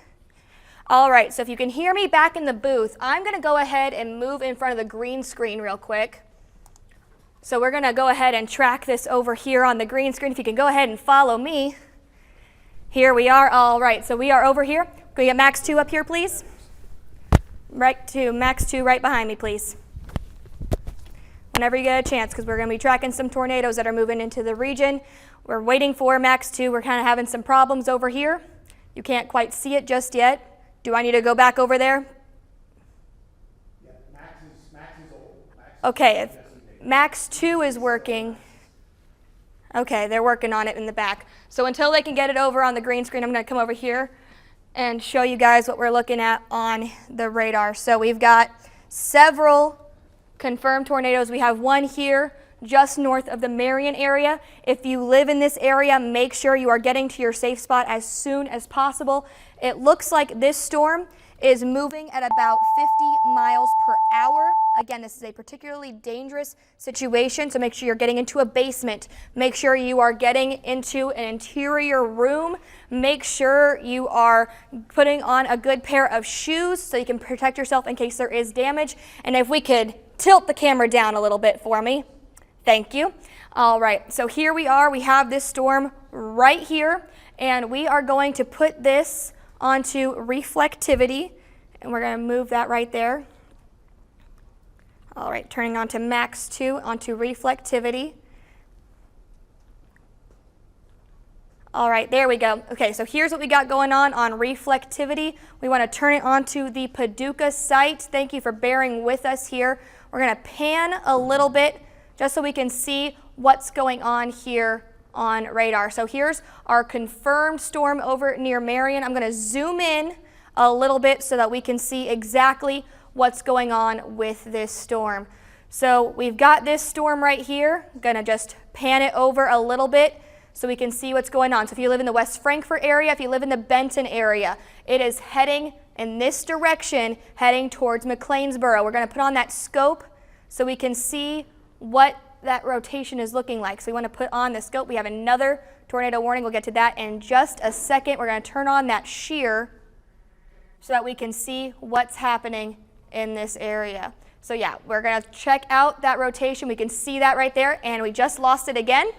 All right, so if you can hear me back in the booth, I'm going to go ahead and move in front of the green screen real quick. So we're going to go ahead and track this over here on the green screen. If you can go ahead and follow me. Here we are. All right, so we are over here. Can we get Max 2 up here, please? Right to Max 2 right behind me, please. Whenever you get a chance, because we're going to be tracking some tornadoes that are moving into the region. We're waiting for Max 2. We're kind of having some problems over here. You can't quite see it just yet. Do I need to go back over there? Yeah, Max is old. Okay, if Max 2 is working. Okay, they're working on it in the back. So until they can get it over on the green screen, I'm going to come over here and show you guys what we're looking at on the radar. So we've got several confirmed tornadoes. We have one here just north of the Marion area. If you live in this area, make sure you are getting to your safe spot as soon as possible. It looks like this storm is moving at about 50 miles per hour. Again, this is a particularly dangerous situation, so make sure you're getting into a basement. Make sure you are getting into an interior room. Make sure you are putting on a good pair of shoes so you can protect yourself in case there is damage. And if we could tilt the camera down a little bit for me. Thank you. All right, so here we are. We have this storm right here, and we are going to put this onto reflectivity, and we're going to move that right there. All right, turning on to Max 2 onto reflectivity. All right, there we go. Okay, so here's what we got going on reflectivity. We want to turn it onto the Paducah site. Thank you for bearing with us here. We're going to pan a little bit just so we can see what's going on here on radar. So here's our confirmed storm over near Marion. I'm going to zoom in a little bit so that we can see exactly what's going on with this storm. So we've got this storm right here. I'm going to just pan it over a little bit so we can see what's going on. So if you live in the West Frankfort area, if you live in the Benton area, it is heading in this direction, heading towards McLeansboro. We're going to put on that scope so we can see what that rotation is looking like. So we want to put on the scope. We have another tornado warning. We'll get to that in just a second. We're going to turn on that shear so that we can see what's happening in this area. So yeah, we're going to check out that rotation. We can see that right there, and we just lost it again.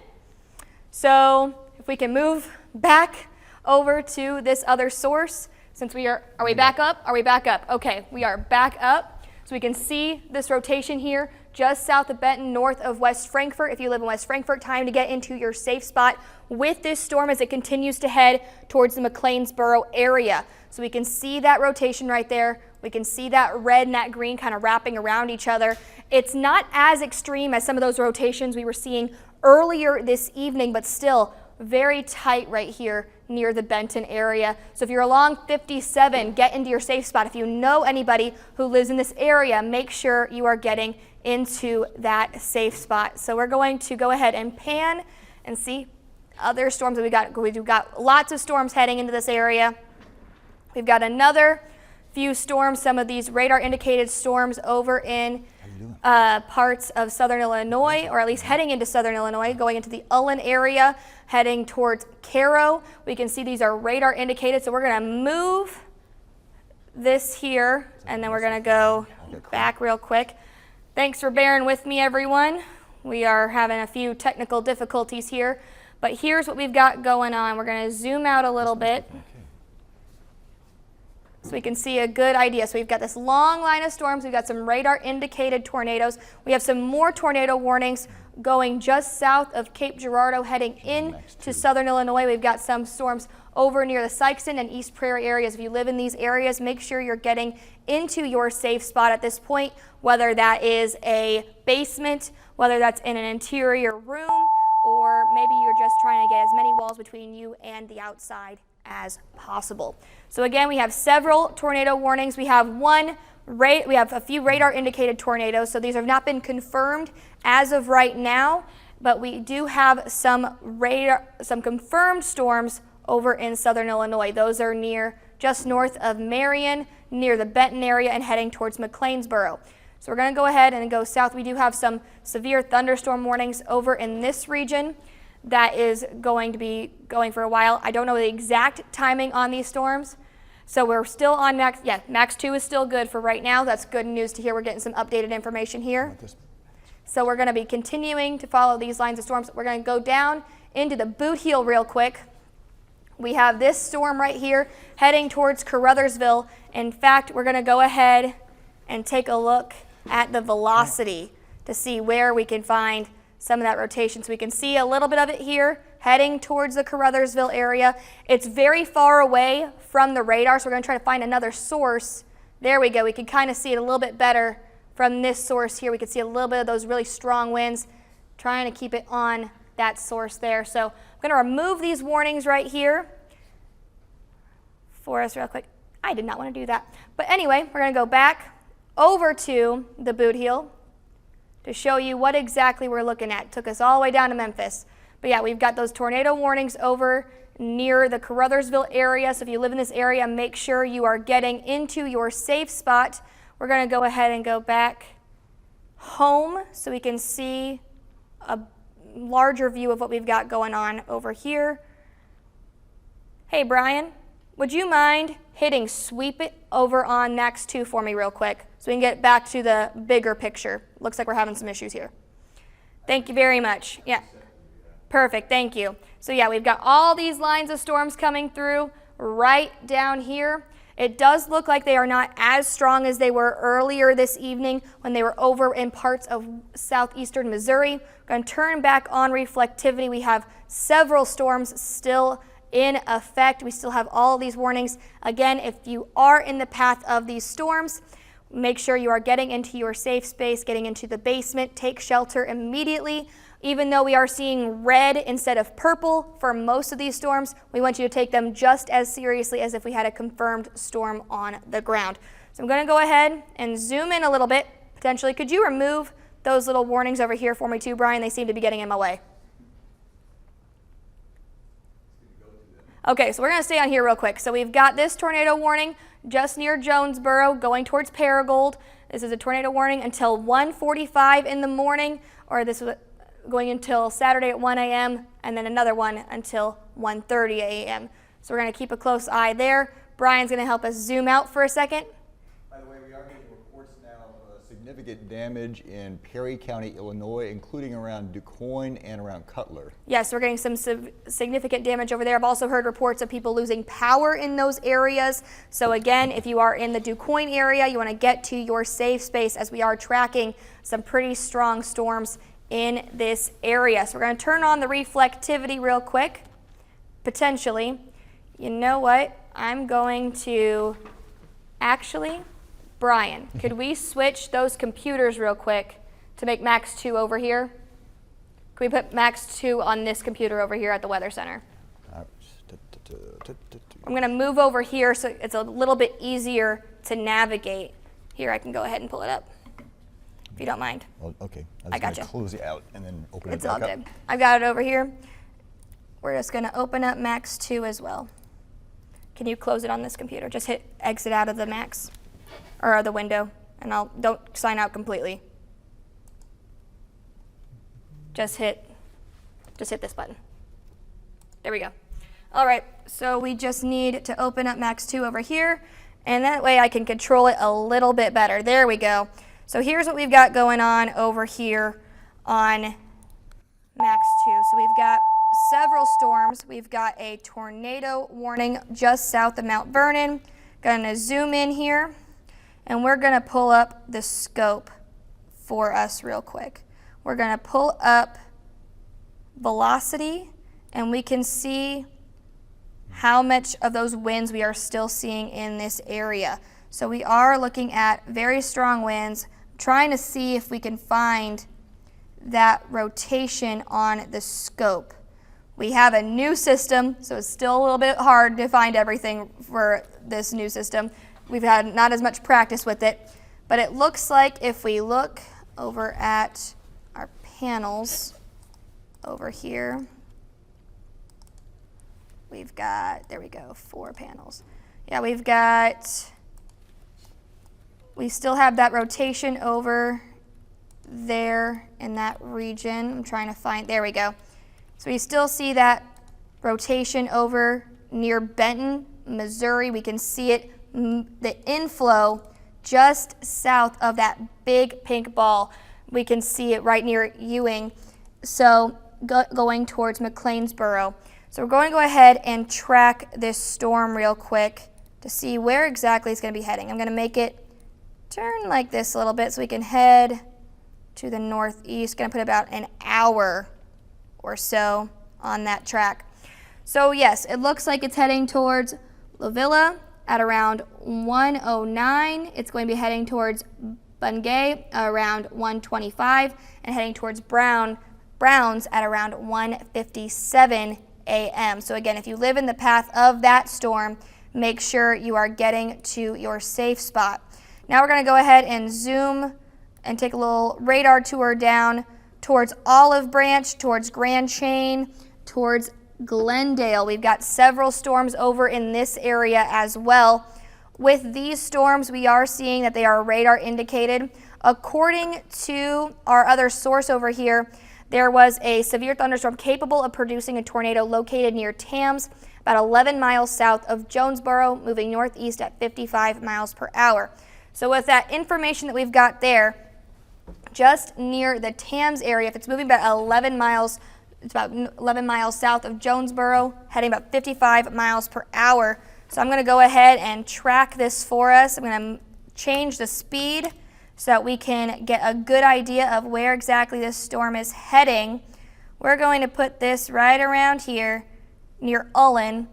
So if we can move back over to this other source, since we are we back up? Are we back up? Okay, we are back up. So we can see this rotation here just south of Benton, north of West Frankfort. If you live in West Frankfort, time to get into your safe spot with this storm as it continues to head towards the McLeansboro area. So we can see that rotation right there. We can see that red and that green kind of wrapping around each other. It's not as extreme as some of those rotations we were seeing earlier this evening, but still very tight right here near the Benton area. So if you're along 57, get into your safe spot. If you know anybody who lives in this area, make sure you are getting into that safe spot. So we're going to go ahead and pan and see other storms that we got. We've got lots of storms heading into this area. We've got another few storms, some of these radar indicated storms over in parts of southern Illinois, or at least heading into southern Illinois, going into the Ullen area, heading towards Cairo. We can see these are radar indicated, so we're going to move this here, and then we're going to go back real quick. Thanks for bearing with me, everyone. We are having a few technical difficulties here, but here's what we've got going on. We're going to zoom out a little bit so we can see a good idea. So we've got this long line of storms. We've got some radar indicated tornadoes. We have some more tornado warnings going just south of Cape Girardeau, heading into southern Illinois. We've got some storms over near the Sikeston and East Prairie areas. If you live in these areas, make sure you're getting into your safe spot at this point, whether that is a basement, whether that's in an interior room, or maybe you're just trying to get as many walls between you and the outside as possible. So again, we have several tornado warnings. We have a few radar indicated tornadoes, so these have not been confirmed as of right now, but we do have some confirmed storms over in southern Illinois. Those are just north of Marion, near the Benton area and heading towards McLeansboro. So we're going to go ahead and go south. We do have some severe thunderstorm warnings over in this region that is going to be going for a while. I don't know the exact timing on these storms. So we're still on max. Yeah, max 2 is still good for right now. That's good news to hear. We're getting some updated information here. So we're going to be continuing to follow these lines of storms. We're going to go down into the Boot Heel real quick. We have this storm right here heading towards Caruthersville. In fact, we're going to go ahead and take a look at the velocity to see where we can find some of that rotation. So we can see a little bit of it here heading towards the Caruthersville area. It's very far away from the radar, so we're going to try to find another source. There we go. We can kind of see it a little bit better from this source here. We can see a little bit of those really strong winds, trying to keep it on that source there. So I'm going to remove these warnings right here for us real quick. I did not want to do that. But anyway, we're going to go back over to the Boot Heel to show you what exactly we're looking at. It took us all the way down to Memphis. But yeah, we've got those tornado warnings over near the Caruthersville area. So if you live in this area, make sure you are getting into your safe spot. We're going to go ahead and go back home so we can see a larger view of what we've got going on over here. Hey, Brian, would you mind hitting sweep it over on max 2 for me real quick so we can get back to the bigger picture? Looks like we're having some issues here. Thank you very much. Yeah. Perfect, thank you. So yeah, we've got all these lines of storms coming through right down here. It does look like they are not as strong as they were earlier this evening when they were over in parts of southeastern Missouri. We're going to turn back on reflectivity. We have several storms still in effect. We still have all of these warnings. Again, if you are in the path of these storms, make sure you are getting into your safe space, getting into the basement. Take shelter immediately. Even though we are seeing red instead of purple for most of these storms, we want you to take them just as seriously as if we had a confirmed storm on the ground. So I'm going to go ahead and zoom in a little bit. Potentially, could you remove those little warnings over here for me too, Brian? They seem to be getting in my way. Okay, so we're going to stay on here real quick. So we've got this tornado warning just near Jonesboro going towards Paragould. This is a tornado warning until 1:45 in the morning, or this was going until Saturday at 1 a.m. and then another one until 1:30 a.m. So we're going to keep a close eye there. Brian's going to help us zoom out for a second. By the way, we are getting reports now of significant damage in Perry County, Illinois, including around DuQuoin and around Cutler. Yes, we're getting some significant damage over there. I've also heard reports of people losing power in those areas. So again, if you are in the DuQuoin area, you want to get to your safe space as we are tracking some pretty strong storms in this area. So we're going to turn on the reflectivity real quick, potentially. You know what? I'm going to, actually, Brian, could we switch those computers real quick to make max 2 over here? Can we put max 2 on this computer over here at the Weather Center? I'm going to move over here so it's a little bit easier to navigate. Here, I can go ahead and pull it up, if you don't mind. Well, okay. I got you. Close it out and then open It's it back all up. good. I've got it over here. We're just going to open up max 2 as well. Can you close it on this computer? Just hit exit out of the max or the window, and don't sign out completely. Just hit this button. There we go. All right, so we just need to open up max 2 over here, and that way I can control it a little bit better. There we go. So here's what we've got going on over here on max 2. So we've got several storms. We've got a tornado warning just south of Mount Vernon. Gonna zoom in here, and we're gonna pull up the scope for us real quick. We're gonna pull up velocity, and we can see how much of those winds we are still seeing in this area. So we are looking at very strong winds, trying to see if we can find that rotation on the scope. We have a new system, so it's still a little bit hard to find everything for this new system. We've had not as much practice with it, but it looks like if we look over at our panels over here, we've got, there we go, 4 panels. Yeah, we still have that rotation over there in that region. I'm trying to find, there we go. So we still see that rotation over near Benton, Missouri. We can see it, the inflow just south of that big pink ball. We can see it right near Ewing, so going towards McLeansboro. So we're going to go ahead and track this storm real quick to see where exactly it's going to be heading. I'm going to make it turn like this a little bit so we can head to the northeast. Going to put about an hour or so on that track. So yes, it looks like it's heading towards Lavilla at around 109. It's going to be heading towards Bungay around 125 and heading towards Browns at around 1:57 a.m. So again, if you live in the path of that storm, make sure you are getting to your safe spot. Now we're going to go ahead and zoom and take a little radar tour down towards Olive Branch, towards Grand Chain, towards Glendale. We've got several storms over in this area as well. With these storms, we are seeing that they are radar indicated. According to our other source over here, there was a severe thunderstorm capable of producing a tornado located near Tams, about 11 miles south of Jonesboro, moving northeast at 55 miles per hour. So with that information that we've got there, just near the Tams area, if it's moving about 11 miles, it's about 11 miles south of Jonesboro, heading about 55 miles per hour. So I'm going to go ahead and track this for us. I'm going to change the speed so that we can get a good idea of where exactly this storm is heading. We're going to put this right around here near Ullen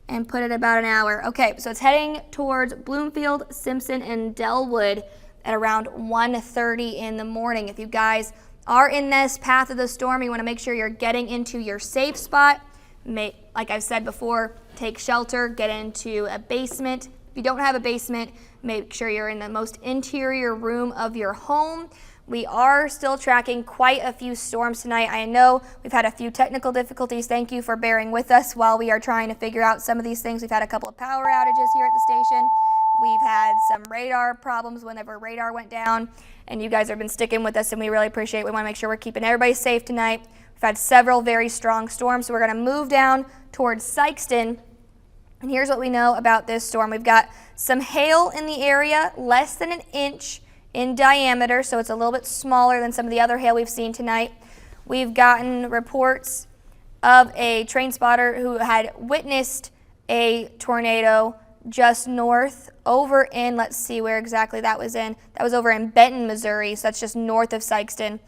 and put it about an hour. Okay, so it's heading towards Bloomfield, Simpson, and Delwood at around 1:30 in the morning. If you guys are in this path of the storm, you want to make sure you're getting into your safe spot. Like I've said before, take shelter, get into a basement. If you don't have a basement, make sure you're in the most interior room of your home. We are still tracking quite a few storms tonight. I know we've had a few technical difficulties. Thank you for bearing with us while we are trying to figure out some of these things. We've had a couple of power outages here at the station. We've had some radar problems whenever radar went down, and you guys have been sticking with us, and we really appreciate it. We want to make sure we're keeping everybody safe tonight. We've had several very strong storms, so we're going to move down towards Sikeston. And here's what we know about this storm. We've got some hail in the area, less than an inch in diameter, so it's a little bit smaller than some of the other hail we've seen tonight. We've gotten reports of a train spotter who had witnessed a tornado just north over in, let's see where exactly that was in. That was over in Benton, Missouri, so that's just north of Sikeston.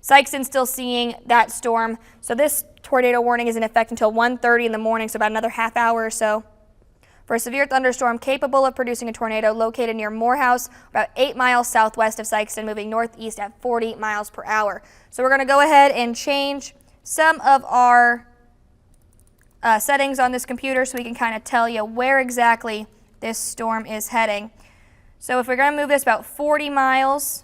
Sikeston's still seeing that storm, so this tornado warning is in effect until 1:30 in the morning, so about another half hour or so. For a severe thunderstorm capable of producing a tornado located near Morehouse, about 8 miles southwest of Sikeston, moving northeast at 40 miles per hour. So we're going to go ahead and change some of our settings on this computer so we can kind of tell you where exactly this storm is heading. So if we're going to move this about 40 miles,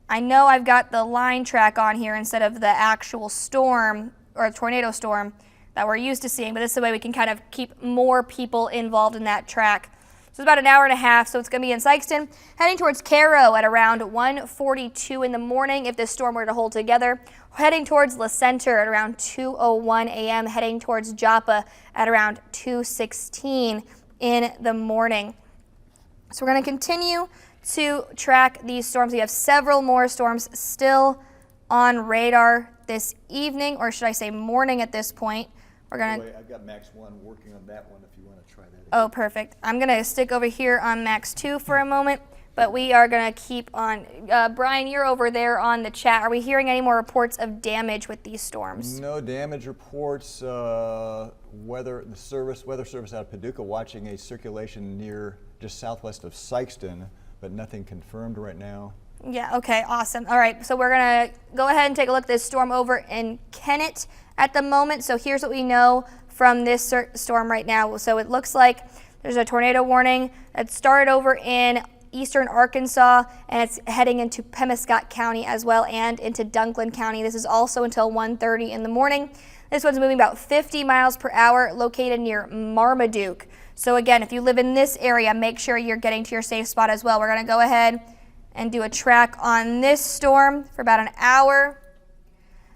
I know I've got the line track on here instead of the actual storm or tornado storm that we're used to seeing, but this is the way we can kind of keep more people involved in that track. So it's about an hour and a half, so it's going to be in Sikeston, heading towards Cairo at around 1:42 in the morning if this storm were to hold together, heading towards La Center at around 2:01 a.m., heading towards Joppa at around 2:16 in the morning. So we're going to continue to track these storms. We have several more storms still on radar this evening, or should I say morning at this point. We're going to... I've got Max 1 working on that one if you want to try that again. Oh, perfect. I'm going to stick over here on Max 2 for a moment, but we are going to keep on. Brian, you're over there on the chat. Are we hearing any more reports of damage with these storms? No damage reports. Weather service out of Paducah watching a circulation near just southwest of Sikeston, but nothing confirmed right now. Yeah, okay, awesome. All right, so we're going to go ahead and take a look at this storm over in Kennett at the moment. So here's what we know from this storm right now. So it looks like there's a tornado warning that started over in eastern Arkansas, and it's heading into Pemiscot County as well and into Dunklin County. This is also until 1:30 in the morning. This one's moving about 50 miles per hour, located near Marmaduke. So again, if you live in this area, make sure you're getting to your safe spot as well. We're going to go ahead and do a track on this storm for about an hour.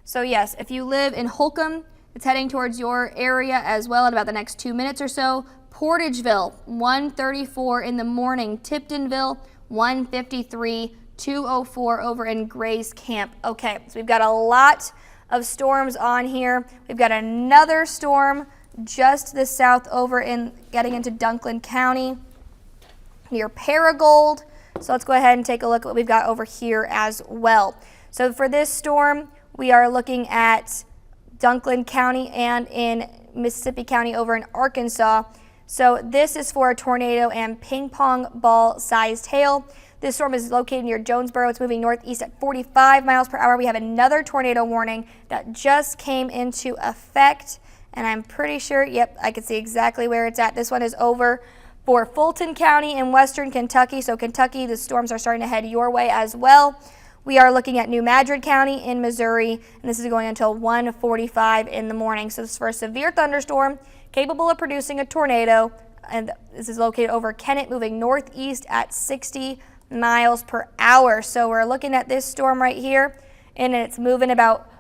So yes, if you live in Holcomb, it's heading towards your area as well in about the next 2 minutes or so. Portageville, 1:34 in the morning. Tiptonville, 1:53, 2:04 over in Gray's Camp. Okay, so we've got a lot of storms on here. We've got another storm just the south over in getting into Dunklin County near Paragould. So let's go ahead and take a look at what we've got over here as well. So for this storm, we are looking at Dunklin County and in Mississippi County over in Arkansas. So this is for a tornado and ping pong ball sized hail. This storm is located near Jonesboro. It's moving northeast at 45 miles per hour. We have another tornado warning that just came into effect, and I'm pretty sure, yep, I can see exactly where it's at. This one is over for Fulton County in western Kentucky. So Kentucky, the storms are starting to head your way as well. We are looking at New Madrid County in Missouri, and this is going until 1:45 in the morning. So this is for a severe thunderstorm capable of producing a tornado, and this is located over Kennett, moving northeast at 60 miles per hour. So we're looking at this storm right here, and it's moving about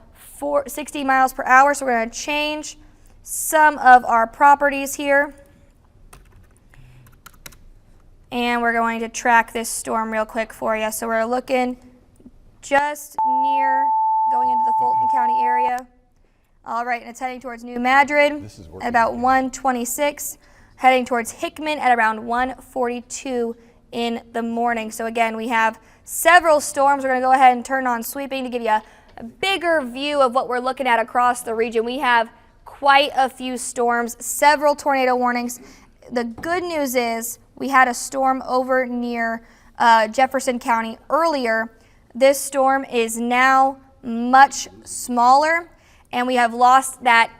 60 miles per hour. So we're going to change some of our properties here. And we're going to track this storm real quick for you. So we're looking just near going into the Fulton County area. All right, and it's heading towards New Madrid at about 1:26, heading towards Hickman at around 1:42 in the morning. So again, we have several storms. We're going to go ahead and turn on sweeping to give you a bigger view of what we're looking at across the region. We have quite a few storms, several tornado warnings. The good news is we had a storm over near Jefferson County earlier. This storm is now much smaller, and we have lost that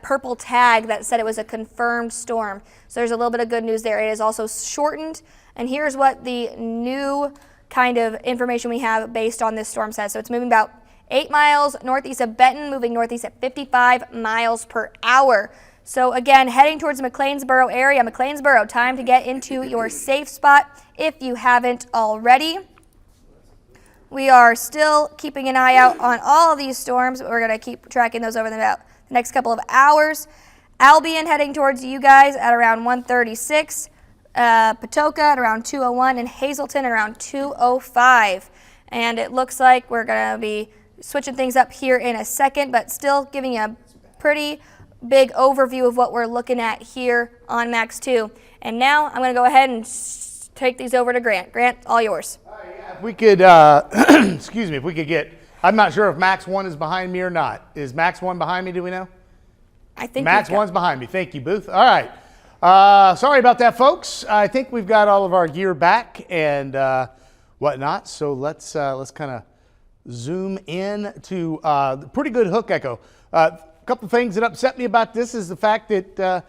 purple tag that said it was a confirmed storm. So there's a little bit of good news there. It is also shortened, and here's what the new kind of information we have based on this storm says. So it's moving about 8 miles northeast of Benton, moving northeast at 55 miles per hour. So again, heading towards the McLeansboro area. McLeansboro, time to get into your safe spot if you haven't already. We are still keeping an eye out on all of these storms. We're going to keep tracking those over the next couple of hours. Albion heading towards you guys at around 1:36. Patoka at around 2:01, and Hazleton around 2:05. And it looks like we're going to be switching things up here in a second, but still giving you a pretty big overview of what we're looking at here on Max 2. And now I'm going to go ahead and take these over to Grant. Grant, all yours. If we could, excuse me, if we could get, I'm not sure if Max 1 is behind me or not. Is Max 1 behind me, do we know? I think Max 1's behind me. Thank you, Booth. All right. Sorry about that, folks. I think we've got all of our gear back and whatnot. So let's kind of zoom in to pretty good hook echo. A couple things that upset me about this is the fact that,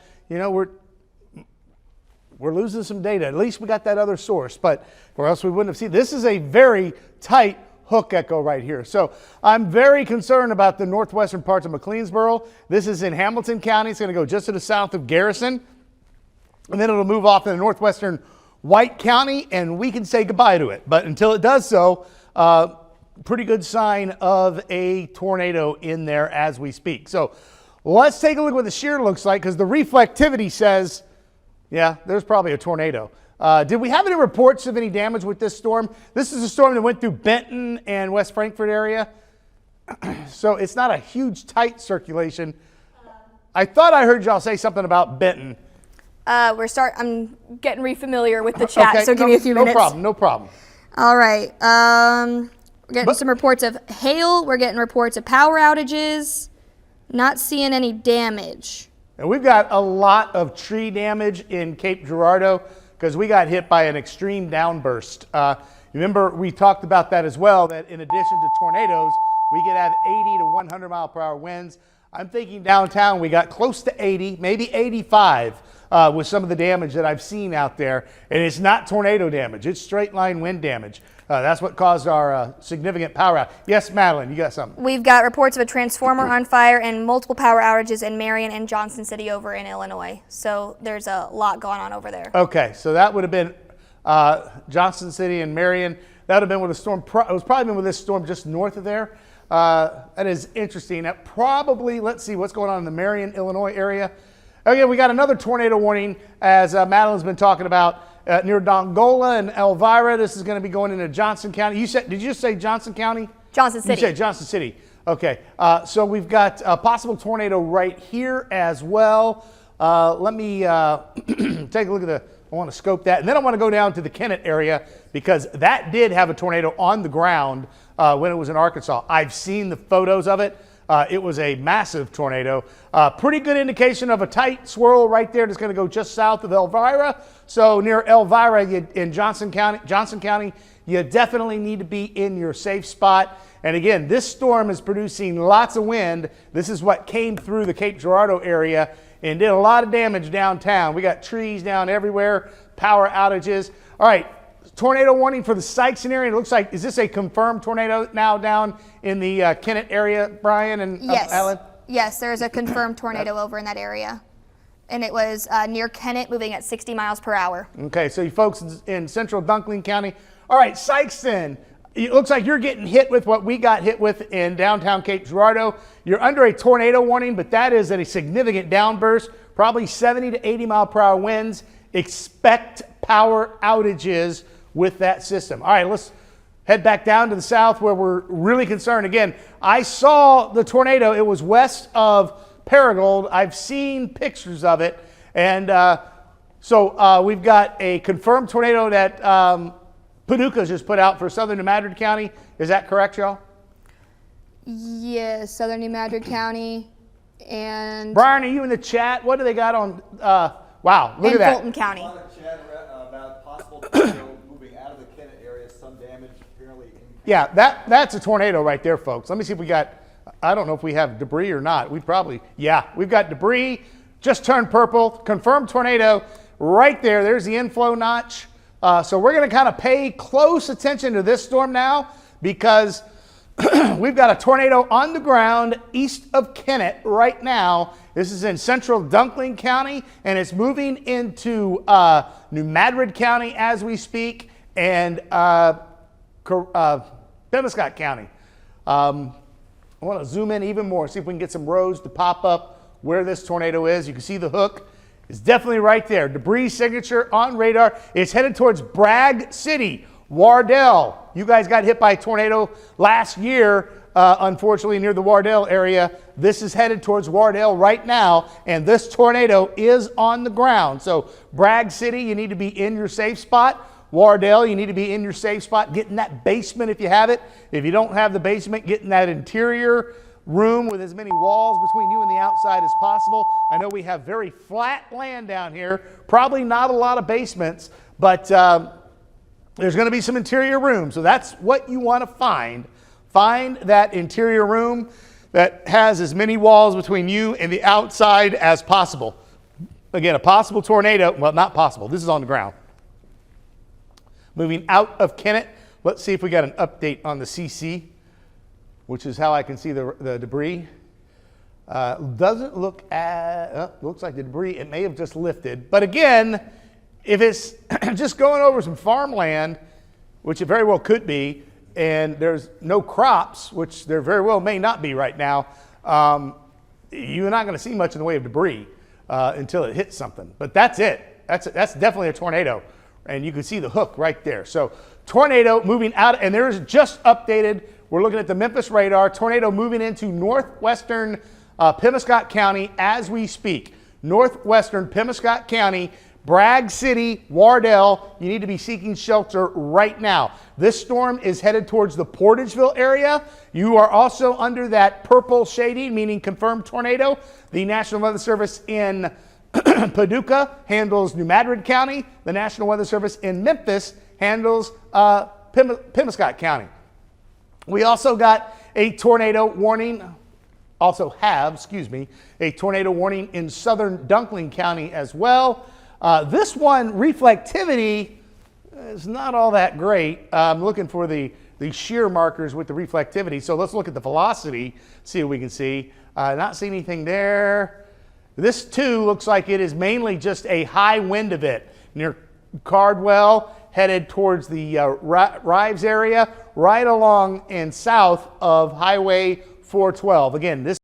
we're losing some data. At least we got that other source, but or else we wouldn't have seen. This is a very tight hook echo right here. So I'm very concerned about the northwestern parts of McLeansboro. This is in Hamilton County. It's going to go just to the south of Garrison, and then it'll move off in the northwestern White County, and we can say goodbye to it. But until it does so, pretty good sign of a tornado in there as we speak. So let's take a look at what the shear looks like, because the reflectivity says, yeah, there's probably a tornado. Did we have any reports of any damage with this storm? This is a storm that went through Benton and West Frankfort area. So it's not a huge tight circulation. I thought I heard y'all say something about Benton. I'm getting re-familiar with the chat, okay, so give me a few minutes. No problem. All right. We're getting some reports of hail. We're getting reports of power outages. Not seeing any damage. And we've got a lot of tree damage in Cape Girardeau, because we got hit by an extreme downburst. Remember, we talked about that as well, that in addition to tornadoes, we could have 80 to 100 mile per hour winds. I'm thinking downtown we got close to 80, maybe 85 with some of the damage that I've seen out there. And it's not tornado damage, it's straight line wind damage. That's what caused our significant power out. Yes, Madeline, you got something? We've got reports of a transformer on fire and multiple power outages in Marion and Johnson City over in Illinois. So there's a lot going on over there. Okay, so that would have been Johnson City and Marion. That would have been with a storm. It was probably been with this storm just north of there. That is interesting. That probably, let's see what's going on in the Marion, Illinois area. Again, we got another tornado warning, as Madeline's been talking about, near Dongola and Elvira. This is going to be going into Johnson County. You said, did you just say Johnson County? Johnson City. You said Johnson City. Okay, so we've got a possible tornado right here as well. Let me take a look at I want to scope that. And then I want to go down to the Kennett area, because that did have a tornado on the ground when it was in Arkansas. I've seen the photos of it. It was a massive tornado. Pretty good indication of a tight swirl right there that's going to go just south of Elvira. So near Elvira in Johnson County, you definitely need to be in your safe spot. And again, this storm is producing lots of wind. This is what came through the Cape Girardeau area and did a lot of damage downtown. We got trees down everywhere, power outages. All right, tornado warning for the Sykes area. It looks like, is this a confirmed tornado now down in the Kennett area, Brian and Yes. Alan? Yes, there's a confirmed tornado over in that area. And it was near Kennett, moving at 60 miles per hour. Okay, so you folks in central Dunklin County. All right, Sykeston. It looks like you're getting hit with what we got hit with in downtown Cape Girardeau. You're under a tornado warning, but that is a significant downburst, probably 70 to 80 mile per hour winds. Expect power outages with that system. All right, let's head back down to the south where we're really concerned. Again, I saw the tornado. It was west of Paragould. I've seen pictures of it. And so we've got a confirmed tornado that Paducah's just put out for southern New Madrid County. Is that correct, y'all? Yes, southern New Madrid County and Brian, are you in the chat? What do they got on? Wow, look at that. Fulton County. A lot of chat about possible tornado moving out of the Kennett area, some damage apparently. Yeah, that's a tornado right there, folks. Let me see if we got, I don't know if we have debris or not. We probably, yeah, we've got debris, just turned purple, confirmed tornado right there. There's the inflow notch. So we're going to kind of pay close attention to this storm now, because we've got a tornado on the ground east of Kennett right now. This is in central Dunklin County, and it's moving into New Madrid County as we speak, and Pemiscot County. I want to zoom in even more, see if we can get some roads to pop up where this tornado is. You can see the hook. It's definitely right there. Debris signature on radar. It's headed towards Bragg City, Wardell. You guys got hit by a tornado last year, unfortunately, near the Wardell area. This is headed towards Wardell right now, and this tornado is on the ground. So Bragg City, you need to be in your safe spot. Wardell, you need to be in your safe spot. Get in that basement if you have it. If you don't have the basement, get in that interior room with as many walls between you and the outside as possible. I know we have very flat land down here, probably not a lot of basements, but there's going to be some interior room. So that's what you want to find. Find that interior room that has as many walls between you and the outside as possible. Again, a possible tornado, well, not possible. This is on the ground. Moving out of Kennett, let's see if we got an update on the CC, which is how I can see the debris. Doesn't look looks like the debris, it may have just lifted. But again, if it's just going over some farmland, which it very well could be, and there's no crops, which there very well may not be right now, you're not going to see much in the way of debris until it hits something. But that's it. That's definitely a tornado. And you can see the hook right there. So tornado moving out, and there's just updated. We're looking at the Memphis radar. Tornado moving into northwestern Pemiscot County as we speak. Northwestern Pemiscot County, Bragg City, Wardell. You need to be seeking shelter right now. This storm is headed towards the Portageville area. You are also under that purple shading, meaning confirmed tornado. The National Weather Service in Paducah handles New Madrid County. The National Weather Service in Memphis handles Pemiscot County. We also got a tornado warning, a tornado warning in southern Dunkling County as well. This one, reflectivity, is not all that great. I'm looking for the shear markers with the reflectivity. So let's look at the velocity, see what we can see. Not see anything there. This too looks like it is mainly just a high wind event near Cardwell, headed towards the Rives area, right along and south of Highway 412. Again, this